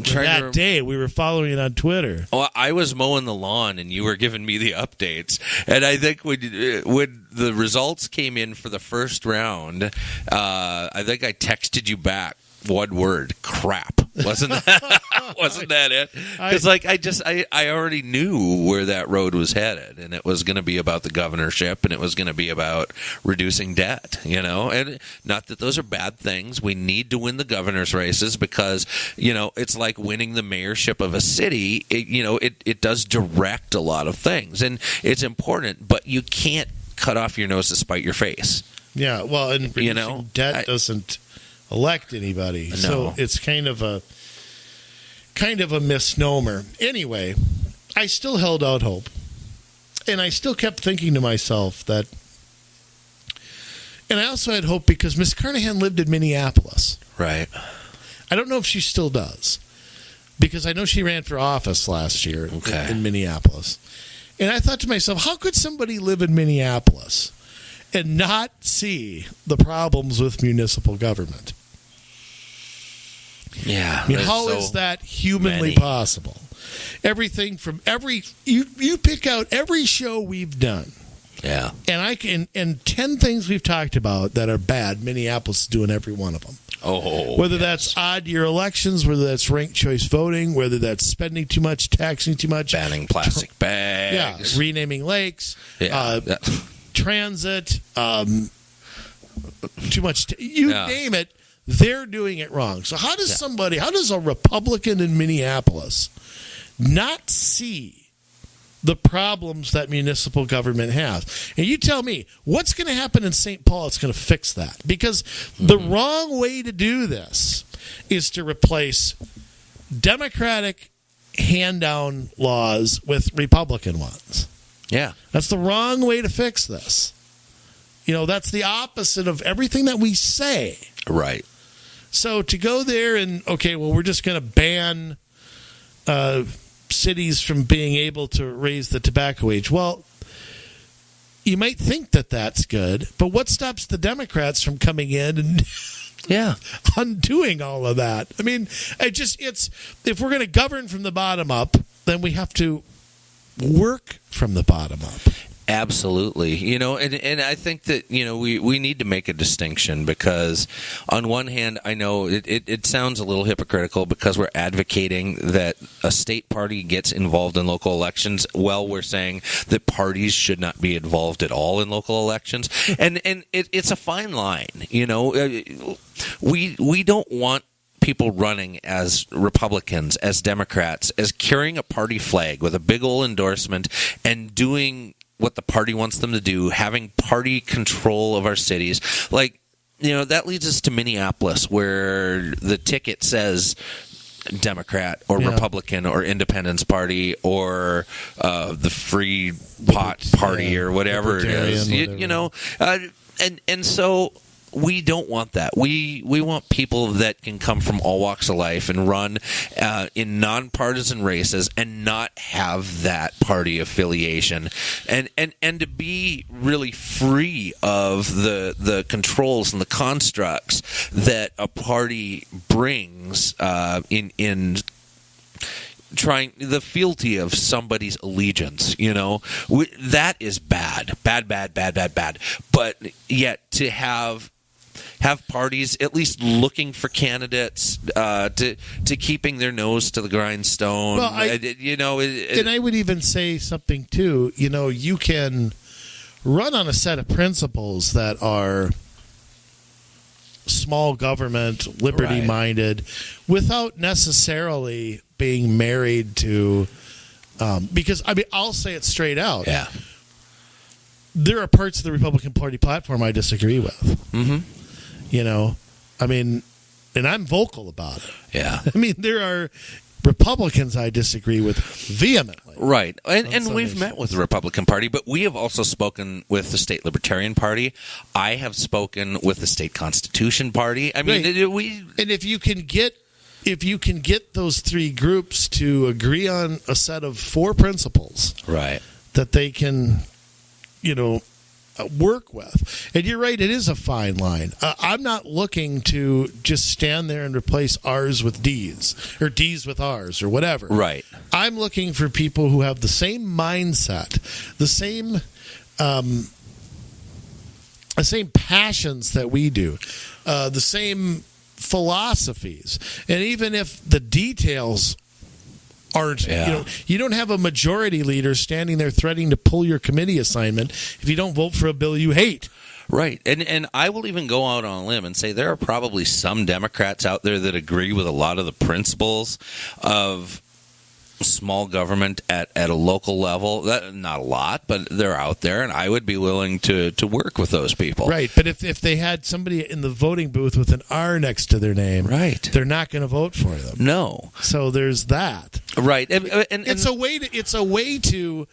trying that day we were following it on Twitter. Oh, I was mowing the lawn and you were giving me the updates. And I think when the results came in for the first round, I think I texted you back one word: crap. Wasn't that it? Because I already knew where that road was headed, and it was going to be about the governorship, and it was going to be about reducing debt. And not that those are bad things. We need to win the governor's races because it's like winning the mayorship of a city. It does direct a lot of things, and it's important. But you can't cut off your nose to spite your face. Yeah, well, and reducing debt doesn't elect anybody, so it's kind of a misnomer. Anyway, I still held out hope, and I still kept thinking to myself that. And I also had hope because Miss Carnahan lived in Minneapolis. Right. I don't know if she still does, because I know she ran for office last year in Minneapolis. And I thought to myself, how could somebody live in Minneapolis and not see the problems with municipal government? Yeah. I mean, how is that humanly possible? Everything from you pick out every show we've done. Yeah. And 10 things we've talked about that are bad, Minneapolis is doing every one of them. Oh, whether that's odd year elections, whether that's ranked choice voting, whether that's spending too much, taxing too much, banning plastic bags, renaming lakes, transit, too much. Name it, they're doing it wrong. So how does a Republican in Minneapolis not see the problems that municipal government has? And you tell me, what's going to happen in St. Paul that's going to fix that? Because the wrong way to do this is to replace Democratic hand-down laws with Republican ones. Yeah. That's the wrong way to fix this. That's the opposite of everything that we say. Right. So to go there and, we're just going to ban cities from being able to raise the tobacco age. Well, you might think that that's good, but what stops the Democrats from coming in and undoing all of that? I mean, it's if we're going to govern from the bottom up, then we have to work from the bottom up. Absolutely. And I think that, we need to make a distinction because on one hand, I know it sounds a little hypocritical because we're advocating that a state party gets involved in local elections. Well, we're saying that parties should not be involved at all in local elections. And it's a fine line. We don't want people running as Republicans, as Democrats, as carrying a party flag with a big old endorsement and doing what the party wants them to do, having party control of our cities. That leads us to Minneapolis, where the ticket says Democrat or Republican or Independence Party or the Free Pot Party or whatever it is. And so we don't want that. We want people that can come from all walks of life and run in nonpartisan races and not have that party affiliation, and to be really free of the controls and the constructs that a party brings in trying the fealty of somebody's allegiance. That is bad. But yet to have parties at least looking for candidates to keeping their nose to the grindstone. Well, and I would even say something too. You can run on a set of principles that are small government, liberty-minded, without necessarily being married to. Because I'll say it straight out. Yeah. There are parts of the Republican Party platform I disagree with. Mm-hmm. And I'm vocal about it. Yeah. There are Republicans I disagree with vehemently. Right. And we've met with the Republican Party, but we have also spoken with the State Libertarian Party. I have spoken with the State Constitution Party. And if you can get those three groups to agree on a set of 4 principles, right, that they can, work with. And you're right, it is a fine line. I'm not looking to just stand there and replace R's with D's or D's with R's or whatever. Right. I'm looking for people who have the same mindset, the same passions that we do, the same philosophies. And even if the details aren't, you don't have a majority leader standing there threatening to pull your committee assignment if you don't vote for a bill you hate. Right. And I will even go out on a limb and say there are probably some Democrats out there that agree with a lot of the principles of small government at a local level. Not a lot, but they're out there, and I would be willing to work with those people. Right, but if they had somebody in the voting booth with an R next to their name, right, they're not going to vote for them. No. So there's that. Right, and it's a way to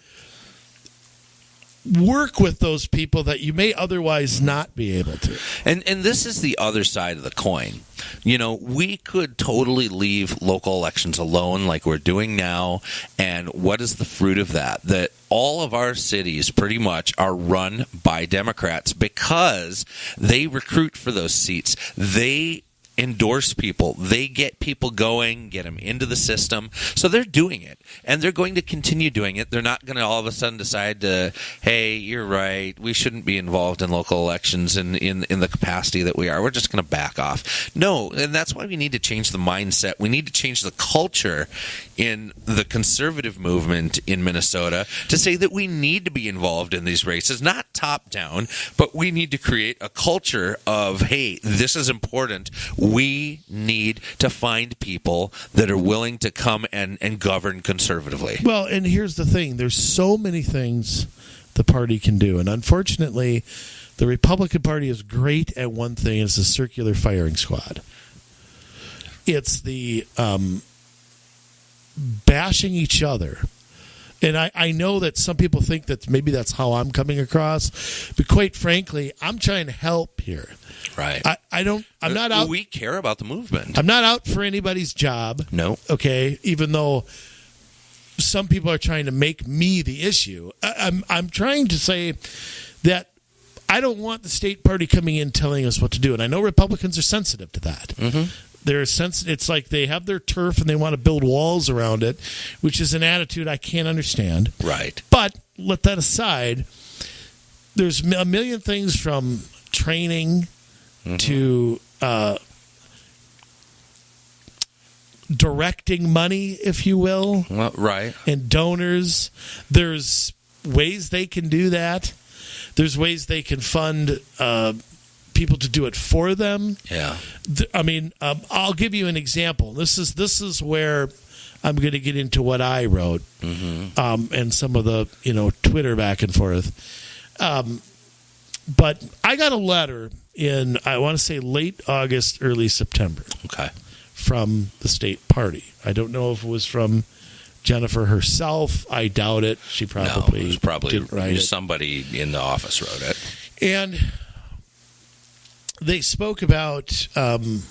work with those people that you may otherwise not be able to. And this is the other side of the coin. We could totally leave local elections alone like we're doing now, and what is the fruit of that? That all of our cities pretty much are run by Democrats because they recruit for those seats. They endorse people. They get people going, get them into the system. So they're doing it, and they're going to continue doing it. They're not going to all of a sudden decide to, hey, you're right, we shouldn't be involved in local elections in the capacity that we are. We're just going to back off. No, and that's why we need to change the mindset. We need to change the culture in the conservative movement in Minnesota to say that we need to be involved in these races, not top down, but we need to create a culture of, hey, this is important. We need to find people that are willing to come and govern conservatively. Well, and here's the thing. There's so many things the party can do. And unfortunately, the Republican Party is great at one thing. It's the circular firing squad. It's the bashing each other. And I know that some people think that maybe that's how I'm coming across. But quite frankly, I'm trying to help here. Right. I'm not out. We care about the movement. I'm not out for anybody's job. No. Okay. Even though some people are trying to make me the issue, I'm trying to say that I don't want the state party coming in telling us what to do, and I know Republicans are sensitive to that. Mm-hmm. They're sensitive. It's like they have their turf and they want to build walls around it, which is an attitude I can't understand. Right. But let that aside. There's a million things from training to directing money, if you will. Well, right. And donors. There's ways they can do that. There's ways they can fund people to do it for them. Yeah. I mean, I'll give you an example. This is where I'm going to get into what I wrote and some of the Twitter back and forth. But I got a letter in, I want to say, late August, early September. Okay. From the state party. I don't know if it was from Jennifer herself. I doubt it. She probably, it was probably didn't write it. Somebody in the office wrote it. And they spoke about, of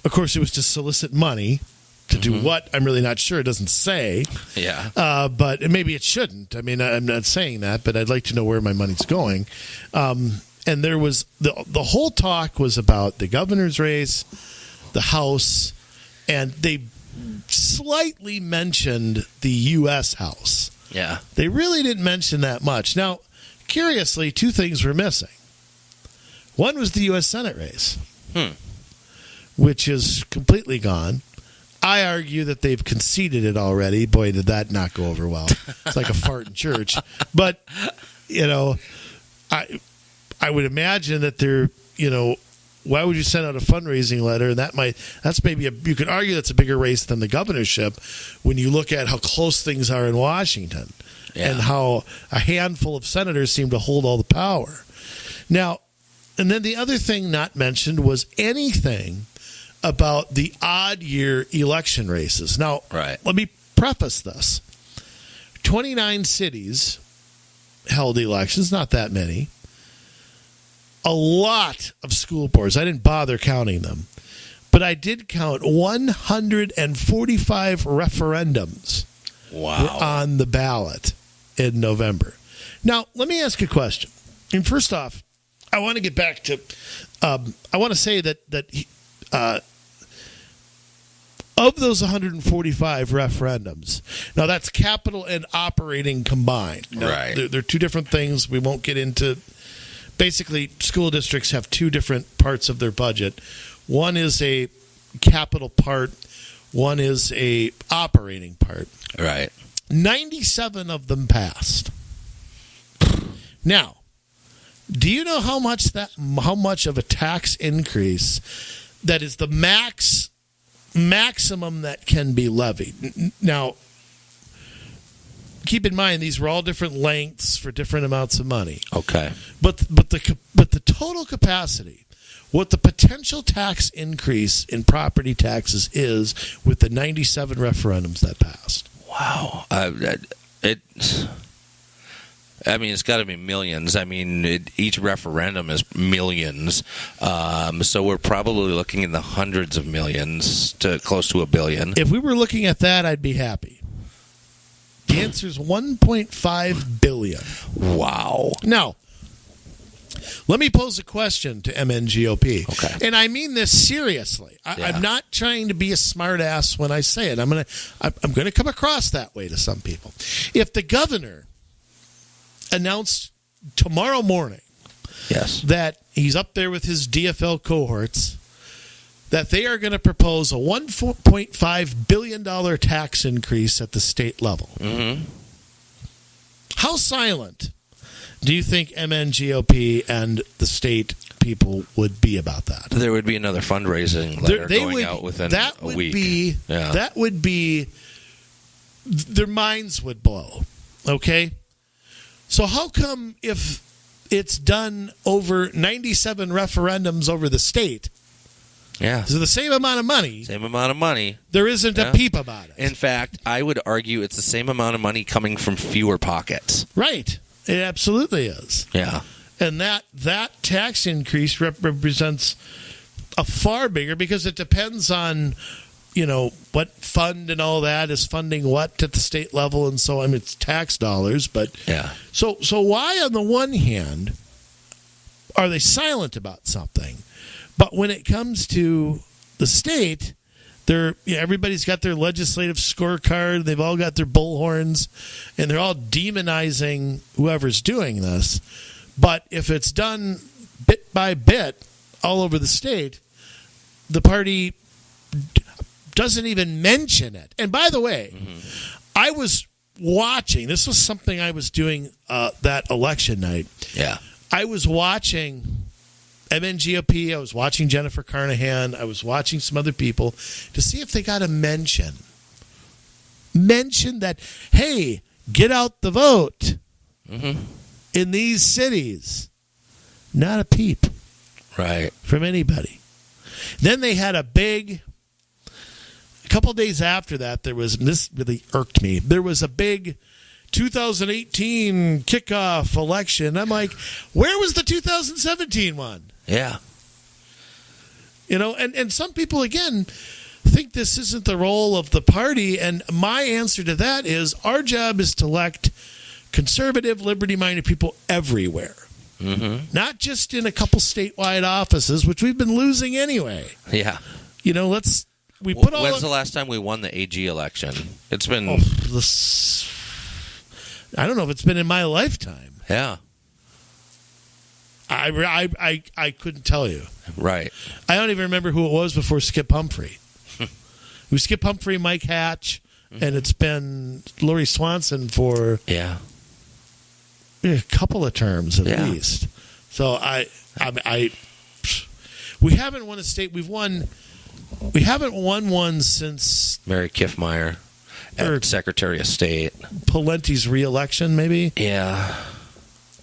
course, it was to solicit money. To do what? I'm really not sure. It doesn't say. Yeah. But maybe it shouldn't. I mean, I'm not saying that, but I'd like to know where my money's going. And there was the whole talk was about the governor's race, the House, and they slightly mentioned the U.S. House. Yeah. They really didn't mention that much. Now, curiously, two things were missing. One was the U.S. Senate race, which is completely gone. I argue that they've conceded it already. Boy, did that not go over well. It's like a fart in church. But, I would imagine that they're, why would you send out a fundraising letter? And that's maybe you could argue that's a bigger race than the governorship when you look at how close things are in Washington and how a handful of senators seem to hold all the power. Now, and then the other thing not mentioned was anything about the odd year election races. Now, let me preface this. 29 cities held elections, not that many. A lot of school boards. I didn't bother counting them. But I did count 145 referendums were on the ballot in November. Now, let me ask you a question. And first off, I want to get back to, I want to say that of those 145 referendums, now that's capital and operating combined. Now, they're two different things. We won't get into. Basically, school districts have two different parts of their budget. One is a capital part. One is a operating part. Right. 97 of them passed. Now, do you know how much of a tax increase that is the maximum that can be levied. Now, keep in mind these were all different lengths for different amounts of money. Okay. But the total capacity, what the potential tax increase in property taxes is with the 97 referendums that passed. Wow. It's got to be millions. Each referendum is millions. So we're probably looking in the hundreds of millions to close to $1 billion. If we were looking at that, I'd be happy. The answer is $1.5 billion. Wow. Now, let me pose a question to MNGOP. Okay. And I mean this seriously. I'm not trying to be a smartass when I say it. I'm gonna come across that way to some people. If the governor announced tomorrow morning that he's up there with his DFL cohorts, that they are going to propose a $1.5 billion tax increase at the state level. Mm-hmm. How silent do you think MNGOP and the state people would be about that? There would be another fundraising letter going out within a week. That would be, their minds would blow, okay? So how come if it's done over 97 referendums over the state, so the same amount of money, there isn't a peep about it? In fact, I would argue it's the same amount of money coming from fewer pockets. Right. It absolutely is. Yeah. And that tax increase represents a far bigger, because it depends on, what fund and all that is funding what at the state level, and so it's tax dollars. But so why on the one hand are they silent about something, but when it comes to the state, everybody's got their legislative scorecard, they've all got their bullhorns, and they're all demonizing whoever's doing this. But if it's done bit by bit all over the state, the party doesn't even mention it. And by the way, I was watching, this was something I was doing that election night. Yeah. I was watching MNGOP, I was watching Jennifer Carnahan, I was watching some other people to see if they got a mention that, hey, get out the vote in these cities. Not a peep. Right. From anybody. Then they had a couple days after that, and this really irked me, there was a big 2018 kickoff election. I'm like, where was the 2017 one? Yeah. And some people, again, think this isn't the role of the party. And my answer to that is our job is to elect conservative, liberty-minded people everywhere. Mm-hmm. Not just in a couple statewide offices, which we've been losing anyway. Yeah. When's the last time we won the AG election? It's been... I don't know if it's been in my lifetime. Yeah. I couldn't tell you. Right. I don't even remember who it was before Skip Humphrey. It was Skip Humphrey, Mike Hatch, and it's been Lori Swanson for a couple of terms at least. So we haven't won a state. We haven't won one since Mary Kiffmeyer, Secretary of State. Pawlenty's re-election, maybe. Yeah.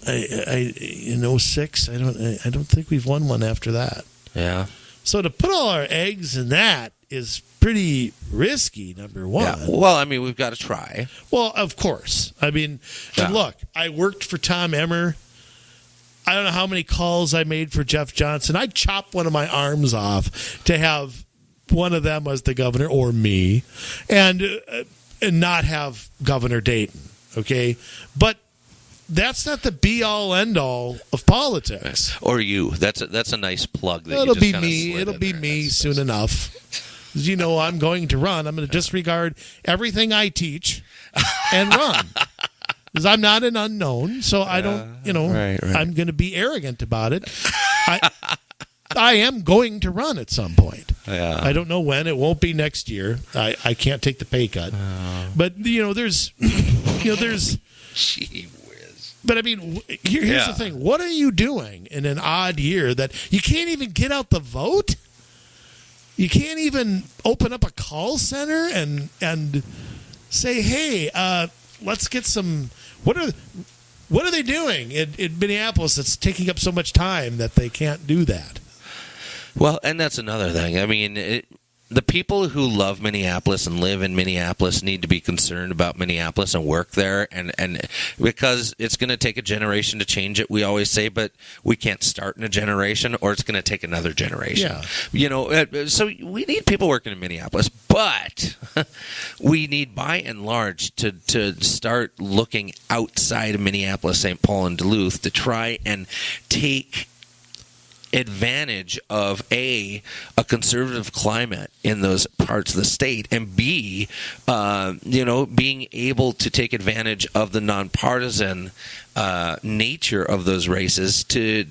In 2006, I don't think we've won one after that. Yeah. So to put all our eggs in that is pretty risky, number one. Yeah. Well, we've got to try. Well, of course. And look, I worked for Tom Emmer. I don't know how many calls I made for Jeff Johnson. I'd chop one of my arms off to have one of them as the governor, or me, and not have Governor Dayton, okay? But that's not the be-all, end-all of politics. Or you. That's a nice plug. It'll be me. It'll be me soon enough. I'm going to run. I'm going to disregard everything I teach and run. Because I'm not an unknown, so I don't, right. I'm going to be arrogant about it. I am going to run at some point. Yeah. I don't know when. It won't be next year. I can't take the pay cut. But, there's... Gee whiz. But, here's the thing. What are you doing in an odd year that you can't even get out the vote? You can't even open up a call center and say, hey, let's get some. What are they doing in Minneapolis that's taking up so much time that they can't do that? Well, and that's another thing. I mean, the people who love Minneapolis and live in Minneapolis need to be concerned about Minneapolis and work there, and because it's going to take a generation to change it, we always say, but we can't start in a generation, or it's going to take another generation. Yeah. You know, so we need people working in Minneapolis, but we need, by and large, to start looking outside of Minneapolis, St. Paul, and Duluth to try and take advantage of a conservative climate in those parts of the state, and B, being able to take advantage of the nonpartisan nature of those races to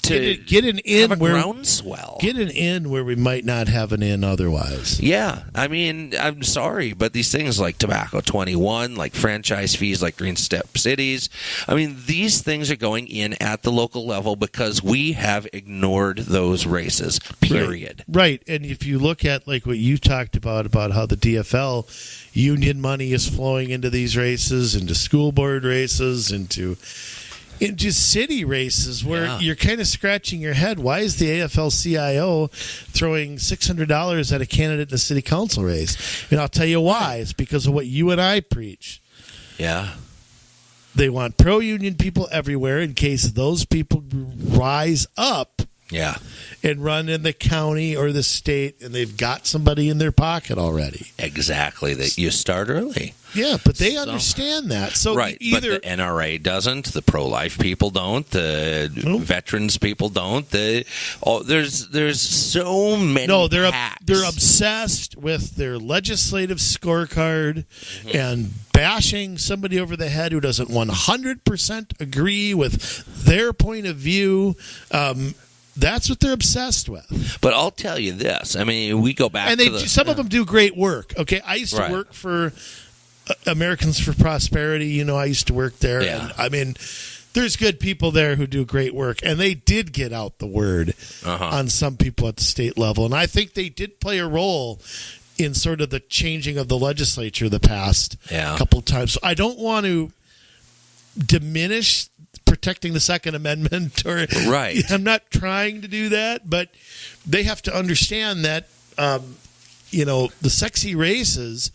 get an in have a where groundswell. Get an in where we might not have an in otherwise. Yeah, I mean, I'm sorry, but these things like Tobacco 21, like franchise fees, like Green Step Cities, I mean, these things are going in at the local level because we have ignored those races, period. Right. And if you look at like what you talked about how the DFL union money is flowing into these races, into school board races, into city races where you're kind of scratching your head. Why is the AFL-CIO throwing $600 at a candidate in a city council race? And I'll tell you why. It's because of what you and I preach. Yeah. They want pro-union people everywhere in case those people rise up and run in the county or the state, and they've got somebody in their pocket already. Exactly. That you start early. Yeah, but they understand that. So right, either but the NRA doesn't, the pro-life people don't, the veterans people don't. There's so many. No, they're obsessed with their legislative scorecard and bashing somebody over the head who doesn't 100% agree with their point of view. That's what they're obsessed with. But I'll tell you this. I mean, we go back and some of them do great work. Okay, I used to work for Americans for Prosperity. You know, I used to work there. Yeah. And, I mean, there's good people there who do great work, and they did get out the word on some people at the state level. And I think they did play a role in sort of the changing of the legislature the past couple times. So I don't want to diminish protecting the Second Amendment, or I'm not trying to do that, but they have to understand that the sexy races.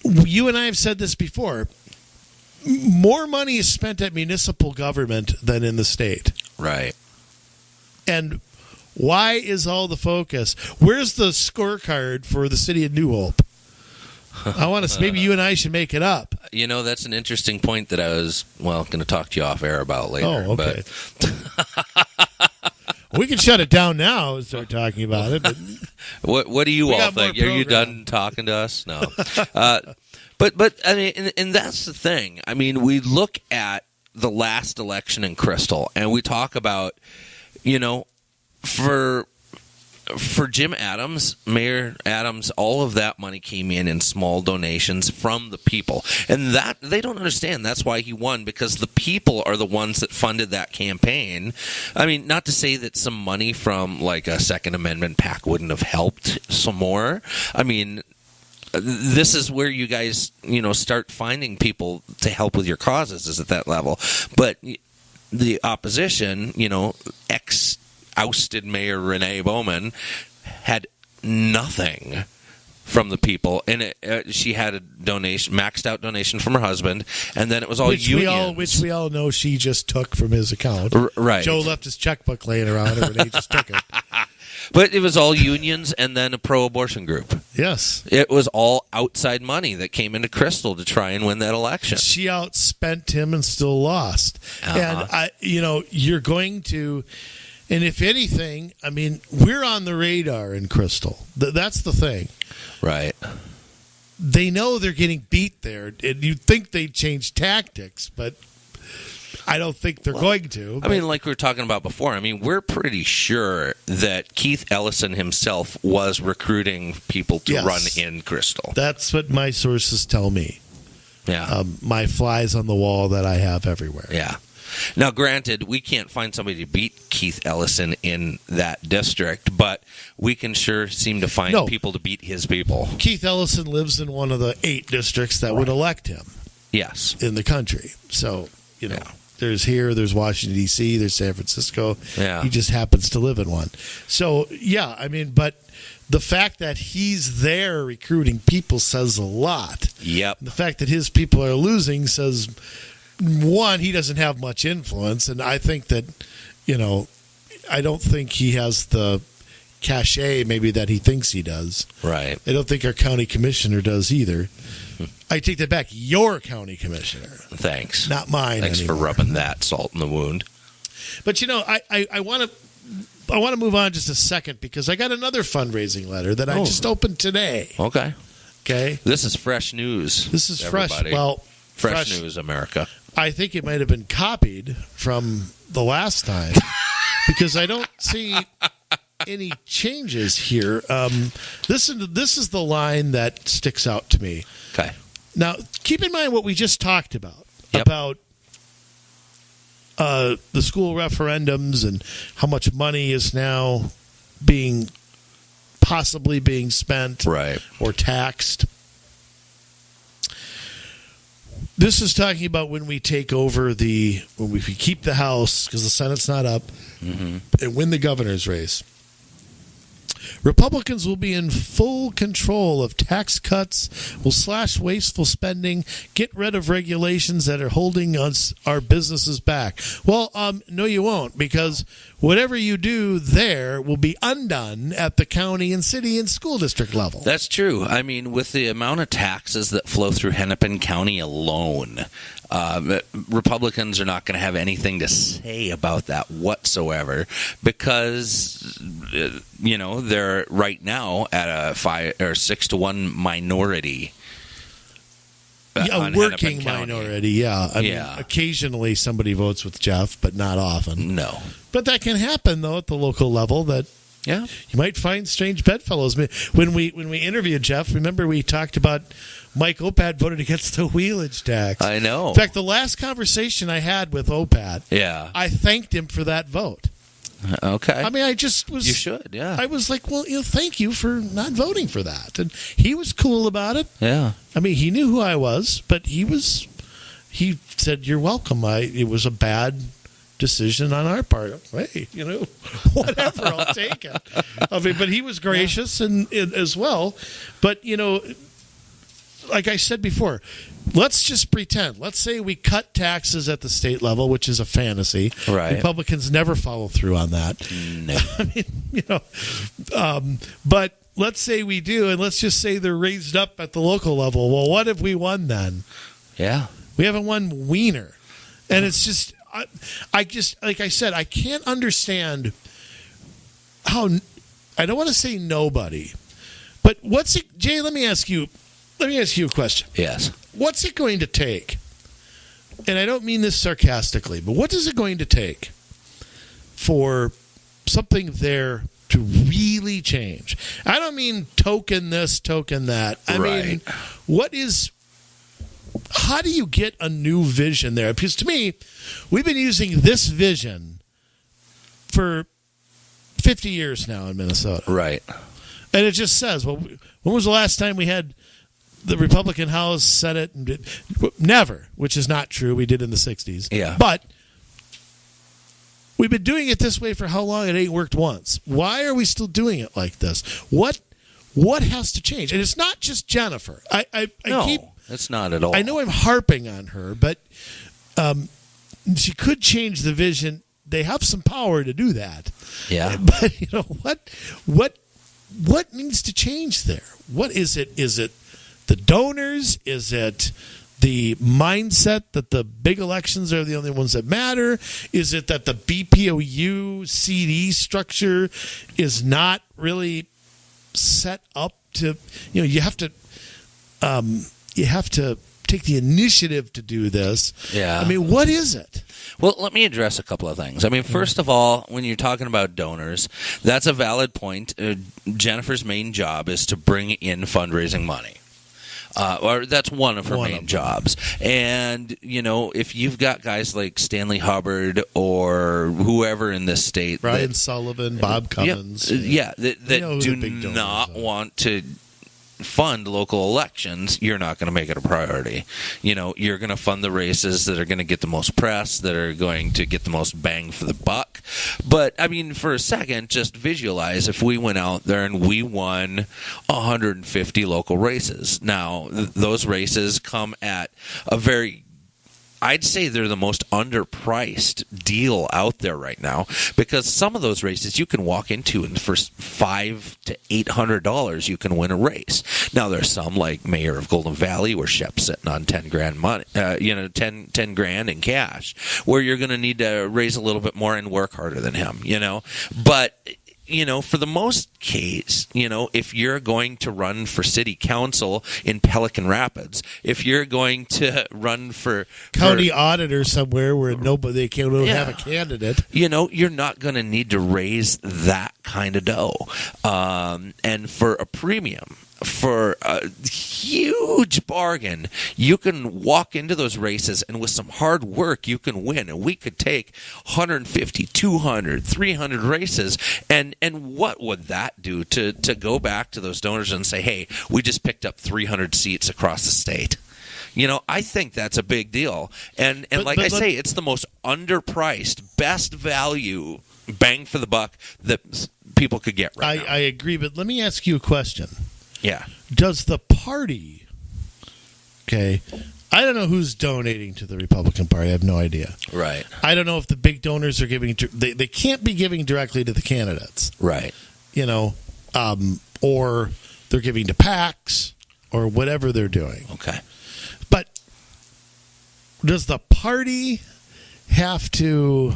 You and I have said this before. More money is spent at municipal government than in the state. Right. And why is all the focus? Where's the scorecard for the city of New Hope? I want to. Maybe you and I should make it up. You know, that's an interesting point that I was going to talk to you off air about later. Oh, okay. We can shut it down now and start talking about it. But what do you all think? Are you done talking to us? No. But I mean, and that's the thing. I mean, we look at the last election in Crystal, and we talk about, for Jim Adams, Mayor Adams, all of that money came in small donations from the people. And that they don't understand. That's why he won, because the people are the ones that funded that campaign. I mean, not to say that some money from like a Second Amendment PAC wouldn't have helped some more. I mean, this is where you guys, start finding people to help with your causes, is at that level. But the opposition, ousted Mayor Renee Bowman had nothing from the people, and she had a maxed out donation from her husband, and then it was all unions. Which we all know she just took from his account. Right. Joe left his checkbook laying around, and Renee just took it. But it was all unions and then a pro-abortion group. Yes. It was all outside money that came into Crystal to try and win that election. She outspent him and still lost. And, you're going to... And if anything, I mean, we're on the radar in Crystal. That's the thing. Right. They know they're getting beat there. And you'd think they'd change tactics, but I don't think they're going to. I mean, like we were talking about before, I mean, we're pretty sure that Keith Ellison himself was recruiting people to run in Crystal. That's what my sources tell me. Yeah. My flies on the wall that I have everywhere. Yeah. Now, granted, we can't find somebody to beat Keith Ellison in that district, but we can sure seem to find people to beat his people. Keith Ellison lives in one of the 8 districts that would elect him. Yes. In the country. So, there's Washington, D.C., there's San Francisco. Yeah. He just happens to live in one. So, but the fact that he's there recruiting people says a lot. Yep. The fact that his people are losing says, one, he doesn't have much influence, and I think that, I don't think he has the cachet maybe that he thinks he does. Right. I don't think our county commissioner does either. I take that back. Your county commissioner. Thanks. Not mine. Thanks anymore. for rubbing that salt in the wound. But I want to move on just a second because I got another fundraising letter that I just opened today. Okay. Okay. This is fresh news. This is fresh. Everybody. Well, fresh news, America. I think it might have been copied from the last time because I don't see any changes here. This is the line that sticks out to me. Okay. Now, keep in mind what we just talked about. Yep. About the school referendums and how much money is now possibly being spent or taxed. This is talking about when we take over when we keep the House because the Senate's not up and win the governor's race. Republicans will be in full control of tax cuts, will slash wasteful spending, get rid of regulations that are holding our businesses back. Well, no, you won't, because whatever you do there will be undone at the county and city and school district level. That's true. I mean, with the amount of taxes that flow through Hennepin County alone, Republicans are not going to have anything to say about that whatsoever because, they're right now at a 5 or 6-1 minority. A working minority, yeah. I mean, occasionally somebody votes with Jeff, but not often. No. But that can happen, though, at the local level that you might find strange bedfellows. When we interviewed Jeff, remember we talked about Mike Opat voted against the wheelage tax. I know. In fact, the last conversation I had with Opat, I thanked him for that vote. Okay. I mean, I just was... You should, yeah. I was like, well, thank you for not voting for that. And he was cool about it. Yeah. I mean, he knew who I was, but he said, you're welcome. It was a bad decision on our part. Hey, whatever, I'll take it. I mean, but he was gracious and as well. But, like I said before, let's just pretend. Let's say we cut taxes at the state level, which is a fantasy. Right. Republicans never follow through on that. No. I mean, but let's say we do, and let's just say they're raised up at the local level. Well, what have we won then? Yeah. We haven't won Wiener. And it's just, I just, like I said, I can't understand how, I don't want to say nobody, but Jay, let me ask you a question. Yes. What's it going to take? And I don't mean this sarcastically, but what is it going to take for something there to really change? I don't mean token this, token that. I mean, how do you get a new vision there? Because to me, we've been using this vision for 50 years now in Minnesota. Right. And it just says, well, when was the last time we had the Republican House, Senate? Never, which is not true. We did in the 60s. Yeah. But we've been doing it this way for how long? It ain't worked once. Why are we still doing it like this? What has to change? And it's not just Jennifer. It's not at all. I know I'm harping on her, but she could change the vision. They have some power to do that. Yeah. But what needs to change there? What is it? Is it the donors? Is it the mindset that the big elections are the only ones that matter? Is it that the BPOU CD structure is not really set up to, you have to take the initiative to do this. Yeah. I mean, what is it? Well, let me address a couple of things. I mean, first of all, when you're talking about donors, that's a valid point. Jennifer's main job is to bring in fundraising money. or that's one of her One main of them. jobs. And, you know, if you've got guys like Stanley Hubbard or whoever in this state, Brian Sullivan, Bob Cummins. that know who do the big donors not are. want to fund local elections, you're not going to make it a priority. You know, you're going to fund the races that are going to get the most press, that are going to get the most bang for the buck. But, I mean, for a second, just visualize if we went out there and we won 150 local races. Now, those races come at a very, I'd say they're the most underpriced deal out there right now, because some of those races you can walk into and for $500 to $800 you can win a race. Now there's some like Mayor of Golden Valley where Shep's sitting on 10 grand money, 10 grand in cash, where you're going to need to raise a little bit more and work harder than him, you know. But you know, for the most case, you know, if you're going to run for city council in Pelican Rapids, if you're going to run for County auditor somewhere where they can't have a candidate. You know, you're not going to need to raise that kind of dough. And for a premium, for a huge bargain, you can walk into those races and with some hard work you can win. And we could take 150, 200, 300 races. And what would that do to go back to those donors and say, hey, we just picked up 300 seats across the state? You know, I think that's a big deal. And like I say, it's the most underpriced, best value, bang for the buck that people could get right now. I agree, but let me ask you a question. Yeah. Does the party, okay, I don't know who's donating to the Republican Party. I have no idea. Right. I don't know if the big donors are giving, they can't be giving directly to the candidates, Right. you know, or they're giving to PACs or whatever they're doing. Okay. But does the party have to,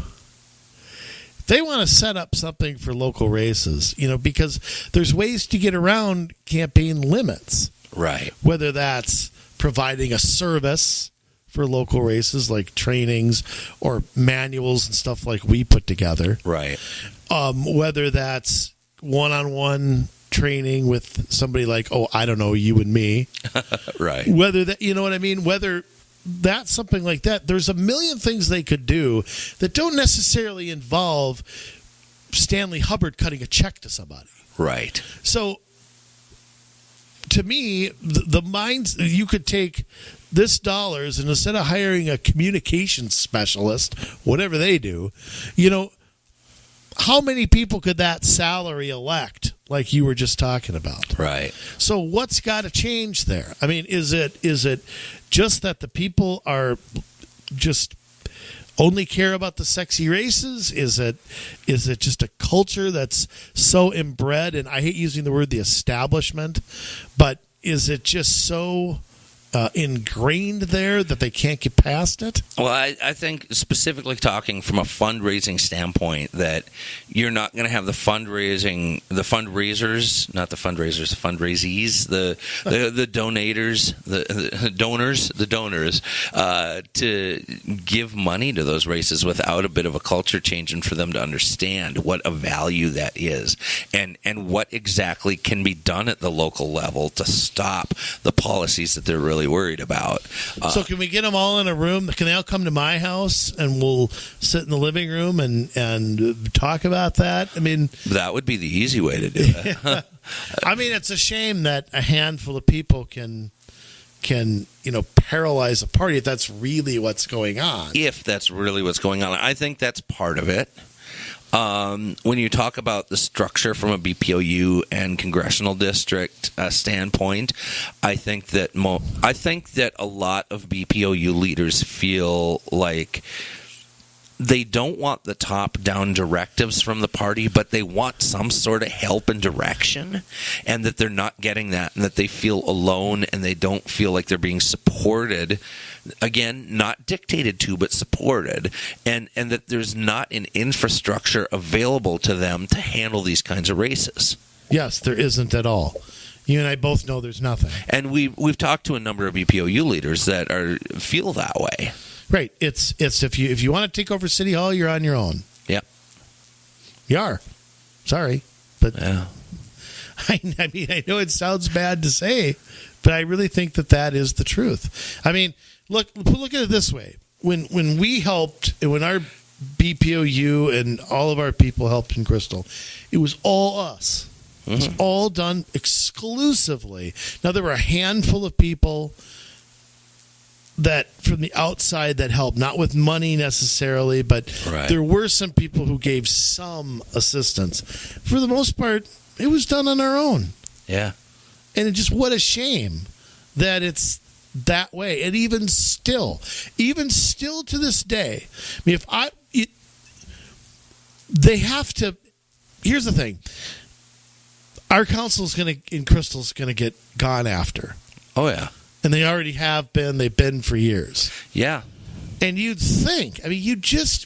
if they want to set up something for local races, you know, because there's ways to get around campaign limits, Right. whether that's providing a service for local races like trainings or manuals and stuff like we put together, Right. whether that's one-on-one training with somebody like, oh, I don't know, you and me, Right. whether that, you know what I mean, whether that's something like that. There's a million things they could do that don't necessarily involve Stanley Hubbard cutting a check to somebody. Right. So to me, the minds, you could take this dollars and instead of hiring a communications specialist, whatever they do, you know, how many people could that salary elect, like you were just talking about? Right. So what's got to change there? I mean, is it just that the people are just only care about the sexy races? Is it just a culture that's so inbred? And I hate using the word the establishment, but is it just so ingrained there that they can't get past it? Well, I think specifically talking from a fundraising standpoint that you're not going to have the fundraisers, not the fundraisers, the fundraisees, the donators, the donors, to give money to those races without a bit of a culture change and for them to understand what a value that is and what exactly can be done at the local level to stop the policies that they're really worried about. So can we get them all in a room? Can they all come to my house and we'll sit in the living room and talk about that? I mean, that would be the easy way to do it. I mean, it's a shame that a handful of people can paralyze a party if that's really what's going on. If that's really what's going on. I think that's part of it. When you talk about the structure from a BPOU and congressional district standpoint, I think that a lot of BPOU leaders feel like they don't want the top-down directives from the party, but they want some sort of help and direction, and that they're not getting that, and that they feel alone, and they don't feel like they're being supported. Again, not dictated to, but supported, and that there's not an infrastructure available to them to handle these kinds of races. Yes, there isn't at all. You and I both know there's nothing. And we've talked to a number of BPOU leaders that feel that way. Right. It's if you want to take over City Hall, you're on your own. Yep. You are. Sorry, but Yeah. I mean, I know it sounds bad to say, But I really think that is the truth. I mean, look at it this way. When we helped, when our BPOU and all of our people helped in Crystal, it was all us. It was all done exclusively. Now, there were a handful of people that from the outside that helped, not with money necessarily, but there were some people who gave some assistance. For the most part, it was done on our own. Yeah. And what a shame that it's that way. And even still to this day, I mean, they have to. Here's the thing: our council's in Crystal's going to get gone after. Oh yeah, and they already have been. They've been for years. Yeah, and you'd think. I mean, you just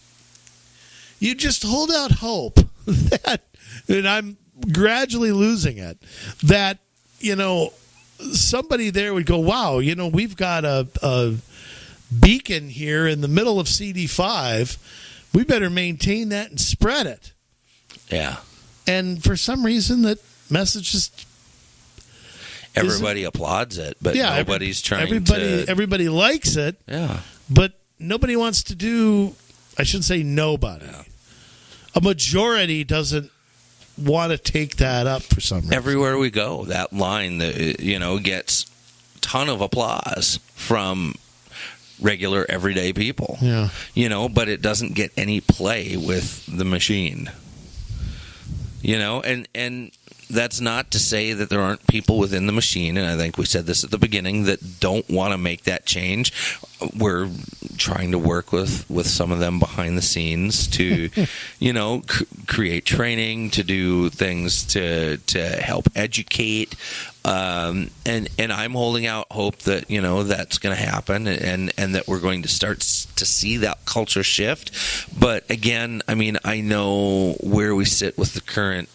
hold out hope that, and I'm gradually losing it. That somebody there would go, wow, we've got a beacon here in the middle of CD5. We better maintain that and spread it. Yeah. And for some reason, that message just... Everybody applauds it, but nobody's trying to... Everybody likes it. Yeah. But nobody wants to do... I shouldn't say nobody. Yeah. A majority doesn't want to take that up for some reason. Everywhere we go, that line that gets a ton of applause from regular everyday people. Yeah. But it doesn't get any play with the machine. And that's not to say that there aren't people within the machine, and I think we said this at the beginning, that don't want to make that change. We're trying to work with some of them behind the scenes to, create training, to do things to help educate, and I'm holding out hope that that's going to happen, and that we're going to start to see that culture shift. But again, I mean, I know where we sit with the current,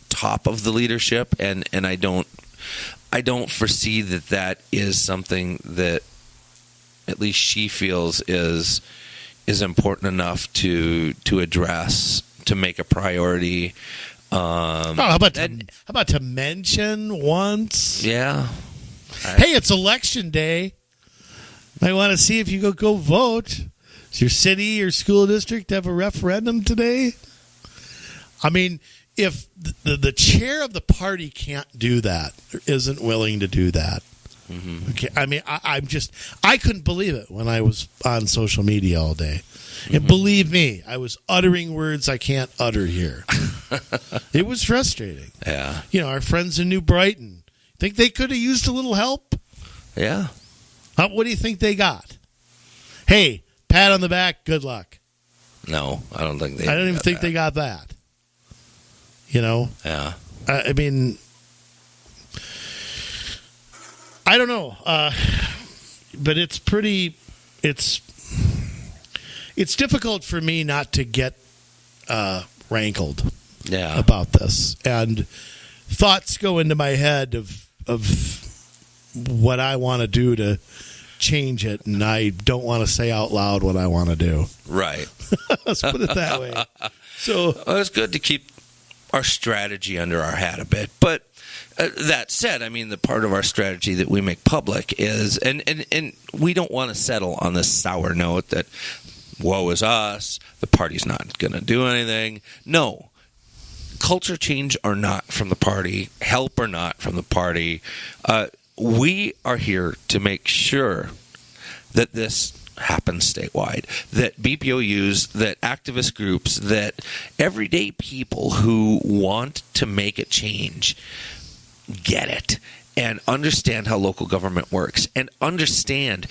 top of the leadership, and I don't foresee that is something that at least she feels is important enough to address, to make a priority. How about to mention once? Yeah. Hey, it's election day. I want to see if you go vote. Does your city or school district have a referendum today? I mean, if the chair of the party can't do that, or isn't willing to do that, okay. I mean, I couldn't believe it when I was on social media all day. And believe me, I was uttering words I can't utter here. It was frustrating. Yeah. Our friends in New Brighton, think they could have used a little help? Yeah. What do you think they got? Hey, pat on the back, good luck. No, I don't think they. I don't even think they got that. Yeah. I mean, I don't know, but it's pretty. It's difficult for me not to get rankled. Yeah. About this, and thoughts go into my head of what I want to do to change it, and I don't want to say out loud what I want to do. Right. Let's put it that way. So it's good to keep our strategy under our hat a bit, but that said, I mean, the part of our strategy that we make public is, and we don't want to settle on this sour note that woe is us, the party's not going to do anything. No. Culture change or not from the party, help or not from the party, we are here to make sure that this happens statewide, that BPOUs, that activist groups, that everyday people who want to make a change get it and understand how local government works and understand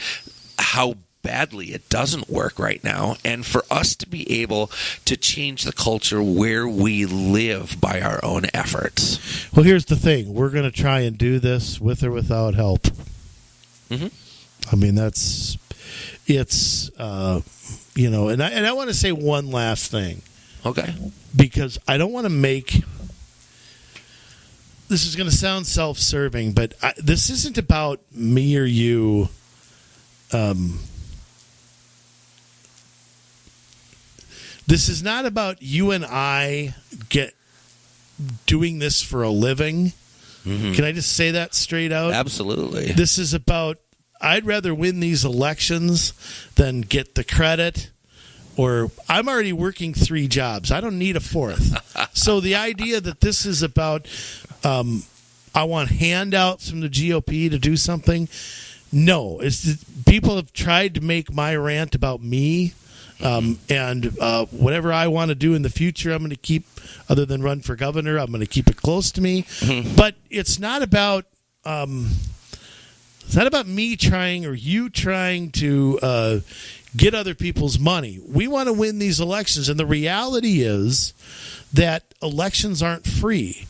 how badly it doesn't work right now, and for us to be able to change the culture where we live by our own efforts. Well, here's the thing. We're going to try and do this with or without help. Mm-hmm. I mean, it's and I want to say one last thing. Okay. Because I don't want to make, this is going to sound self-serving, but this isn't about me or you this is not about you and I doing this for a living. Can I just say that straight out? Absolutely. This is about, I'd rather win these elections than get the credit. Or I'm already working 3 jobs. I don't need a 4th. So the idea that this is about, I want handouts from the GOP to do something. No, people have tried to make my rant about me, and whatever I want to do in the future, I'm going to keep. Other than run for governor, I'm going to keep it close to me. But it's not about. It's not about me trying or you trying to get other people's money. We want to win these elections, and the reality is that elections aren't free.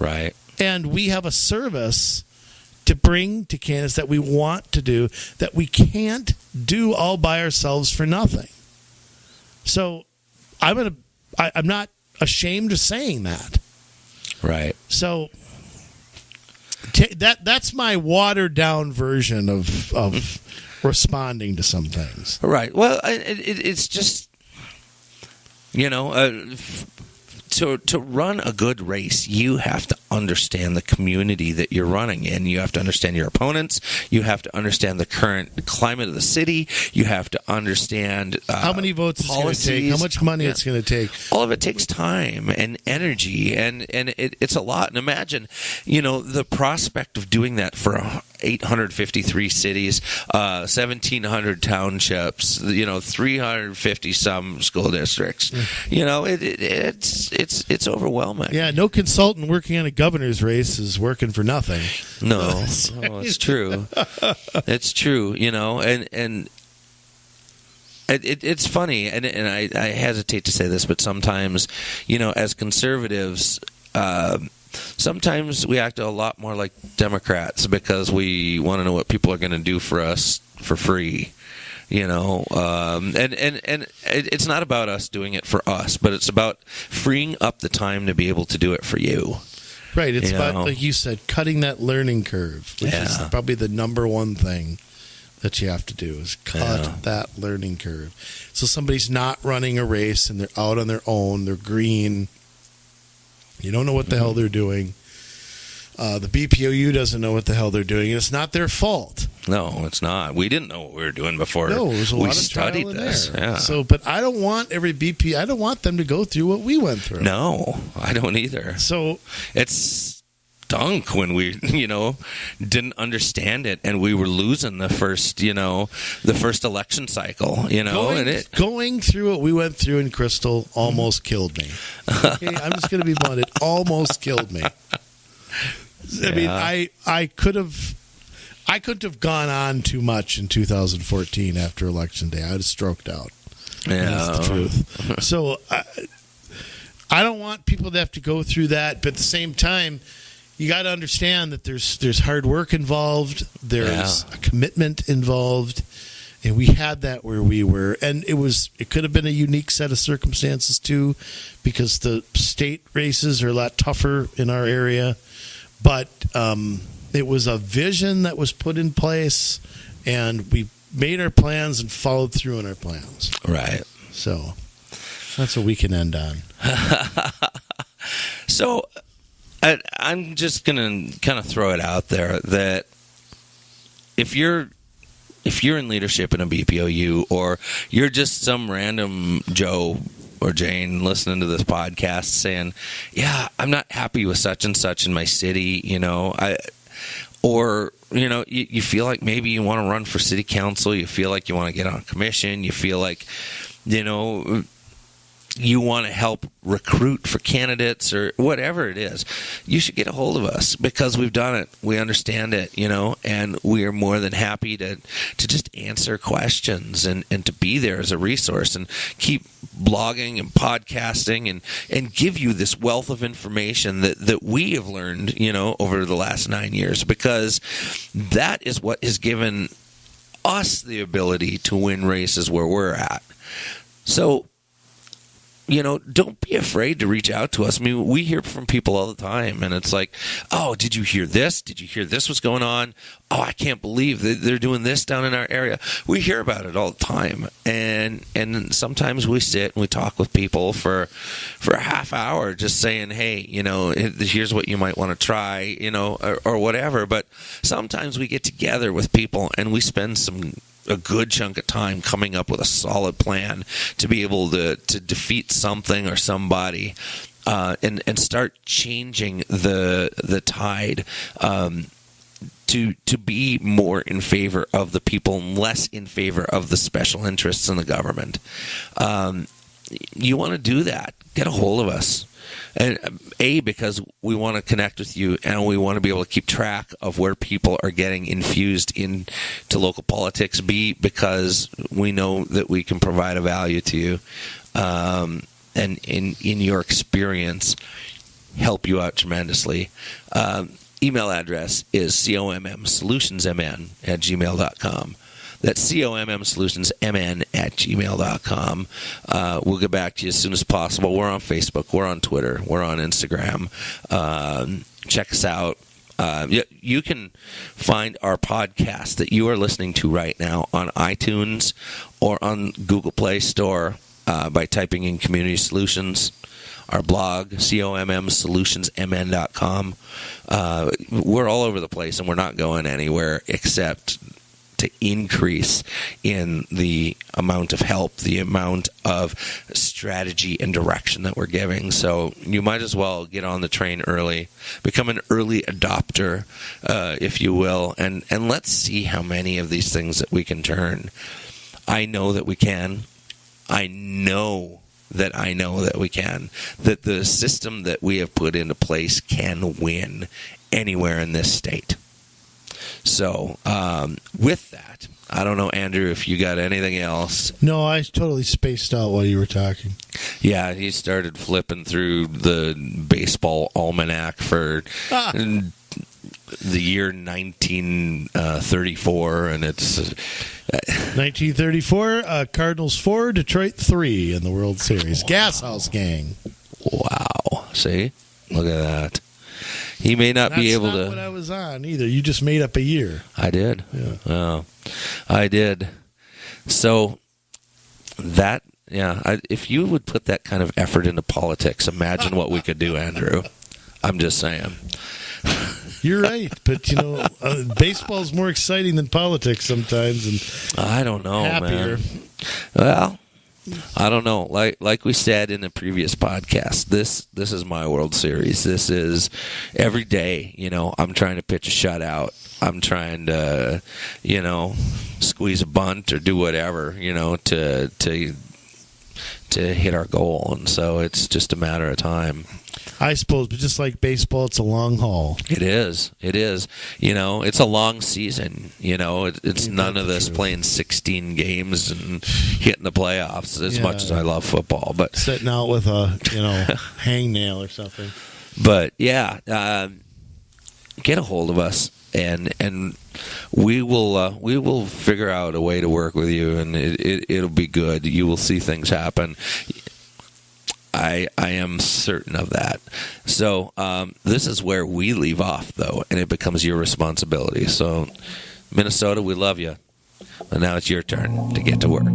Right. And we have a service to bring to candidates that we want to do that we can't do all by ourselves for nothing. So I'm not ashamed of saying that. Right. So that's my watered down version of responding to some things. Right. Well, it's just, to run a good race, you have to understand the community that you're running in. You have to understand your opponents. You have to understand the current climate of the city. You have to understand how many votes it's going to take, how much money it's going to take. All of it takes time and energy, and it's a lot. And imagine, the prospect of doing that for 853 cities, 1,700 townships, 350 some school districts. It's overwhelming. Yeah, no consultant working on a governor's race is working for nothing. No, it's true. It's true, and it's funny, and I hesitate to say this, but sometimes, as conservatives, sometimes we act a lot more like Democrats because we want to know what people are going to do for us for free. And it's not about us doing it for us, but it's about freeing up the time to be able to do it for you. Right. It's about, like you said, cutting that learning curve, which is probably the number one thing that you have to do is cut that learning curve. So somebody's not running a race and they're out on their own, they're green. You don't know what the hell they're doing. The BPOU doesn't know what the hell they're doing. It's not their fault. No, it's not. We didn't know what we were doing before. No, there's a lot of studied trial in this. there. Yeah. So, but I don't want every BP. I don't want them to go through what we went through. No, I don't either. So it stunk when we, didn't understand it, and we were losing the first election cycle. Going through what we went through in Crystal almost killed me. Okay, I'm just going to be blunt. It almost killed me. I mean, I couldn't have gone on too much in 2014 after Election Day. I would have stroked out. Yeah. That's the truth. So I don't want people to have to go through that, but at the same time, you got to understand that there's hard work involved, there's a commitment involved, and we had that where we were, and it could have been a unique set of circumstances too, because the state races are a lot tougher in our area. But it was a vision that was put in place, and we made our plans and followed through on our plans. Right. So that's what we can end on. So I'm just going to kind of throw it out there that if you're in leadership in a BPOU, or you're just some random Joe or Jane listening to this podcast saying, yeah, I'm not happy with such and such in my city, you feel like maybe you want to run for city council, you feel like you want to get on a commission, you feel like, you want to help recruit for candidates or whatever it is, you should get a hold of us because we've done it. We understand it, and we are more than happy to just answer questions and to be there as a resource and keep blogging and podcasting and give you this wealth of information that we have learned, over the last 9 years, because that is what has given us the ability to win races where we're at. So don't be afraid to reach out to us. I mean, we hear from people all the time, and it's like, oh, did you hear this? Did you hear this was going on? Oh, I can't believe they're doing this down in our area. We hear about it all the time, and sometimes we sit and we talk with people for a half hour, just saying, hey, here's what you might want to try, or whatever. But sometimes we get together with people and we spend a good chunk of time coming up with a solid plan to be able to defeat something or somebody, and start changing the tide, to be more in favor of the people and less in favor of the special interests in the government. You want to do that, get a hold of us. And because we want to connect with you, and we want to be able to keep track of where people are getting infused into local politics. B, because we know that we can provide a value to you, and in your experience, help you out tremendously. Email address is commsolutionsmn@gmail.com. That's commsolutionsmn@gmail.com. We'll get back to you as soon as possible. We're on Facebook. We're on Twitter. We're on Instagram. Check us out. You can find our podcast that you are listening to right now on iTunes or on Google Play Store by typing in Community Solutions. Our blog, commsolutionsmn.com. We're all over the place, and we're not going anywhere except to increase in the amount of help, the amount of strategy and direction that we're giving. So you might as well get on the train early, become an early adopter, if you will, and let's see how many of these things that we can turn. I know that we can. I know that we can. That the system that we have put into place can win anywhere in this state. So, with that, I don't know, Andrew, if you got anything else. No, I totally spaced out while you were talking. Yeah, he started flipping through the baseball almanac for the year 1934, and it's 1934, Cardinals 4, Detroit 3 in the World Series. Wow. Gas House Gang. Wow. See? Look at that. He may not be able to. That's not what I was on either. You just made up a year. I did. Yeah. Oh, I did. So that, if you would put that kind of effort into politics, imagine what we could do, Andrew. I'm just saying. You're right, but baseball's more exciting than politics sometimes, and I don't know, happier. Man. Well, I don't know. Like we said in the previous podcast, this is my World Series. This is every day. I'm trying to pitch a shutout. I'm trying to, squeeze a bunt or do whatever, to hit our goal. And so it's just a matter of time. I suppose, but just like baseball, it's a long haul. It is. It's a long season. It's none of this playing 16 games and hitting the playoffs as much as I love football. But sitting out with a hangnail or something. But get a hold of us, and we will figure out a way to work with you, and it'll be good. You will see things happen. I am certain of that. So this is where we leave off, though, and it becomes your responsibility. So, Minnesota, we love you. But now it's your turn to get to work.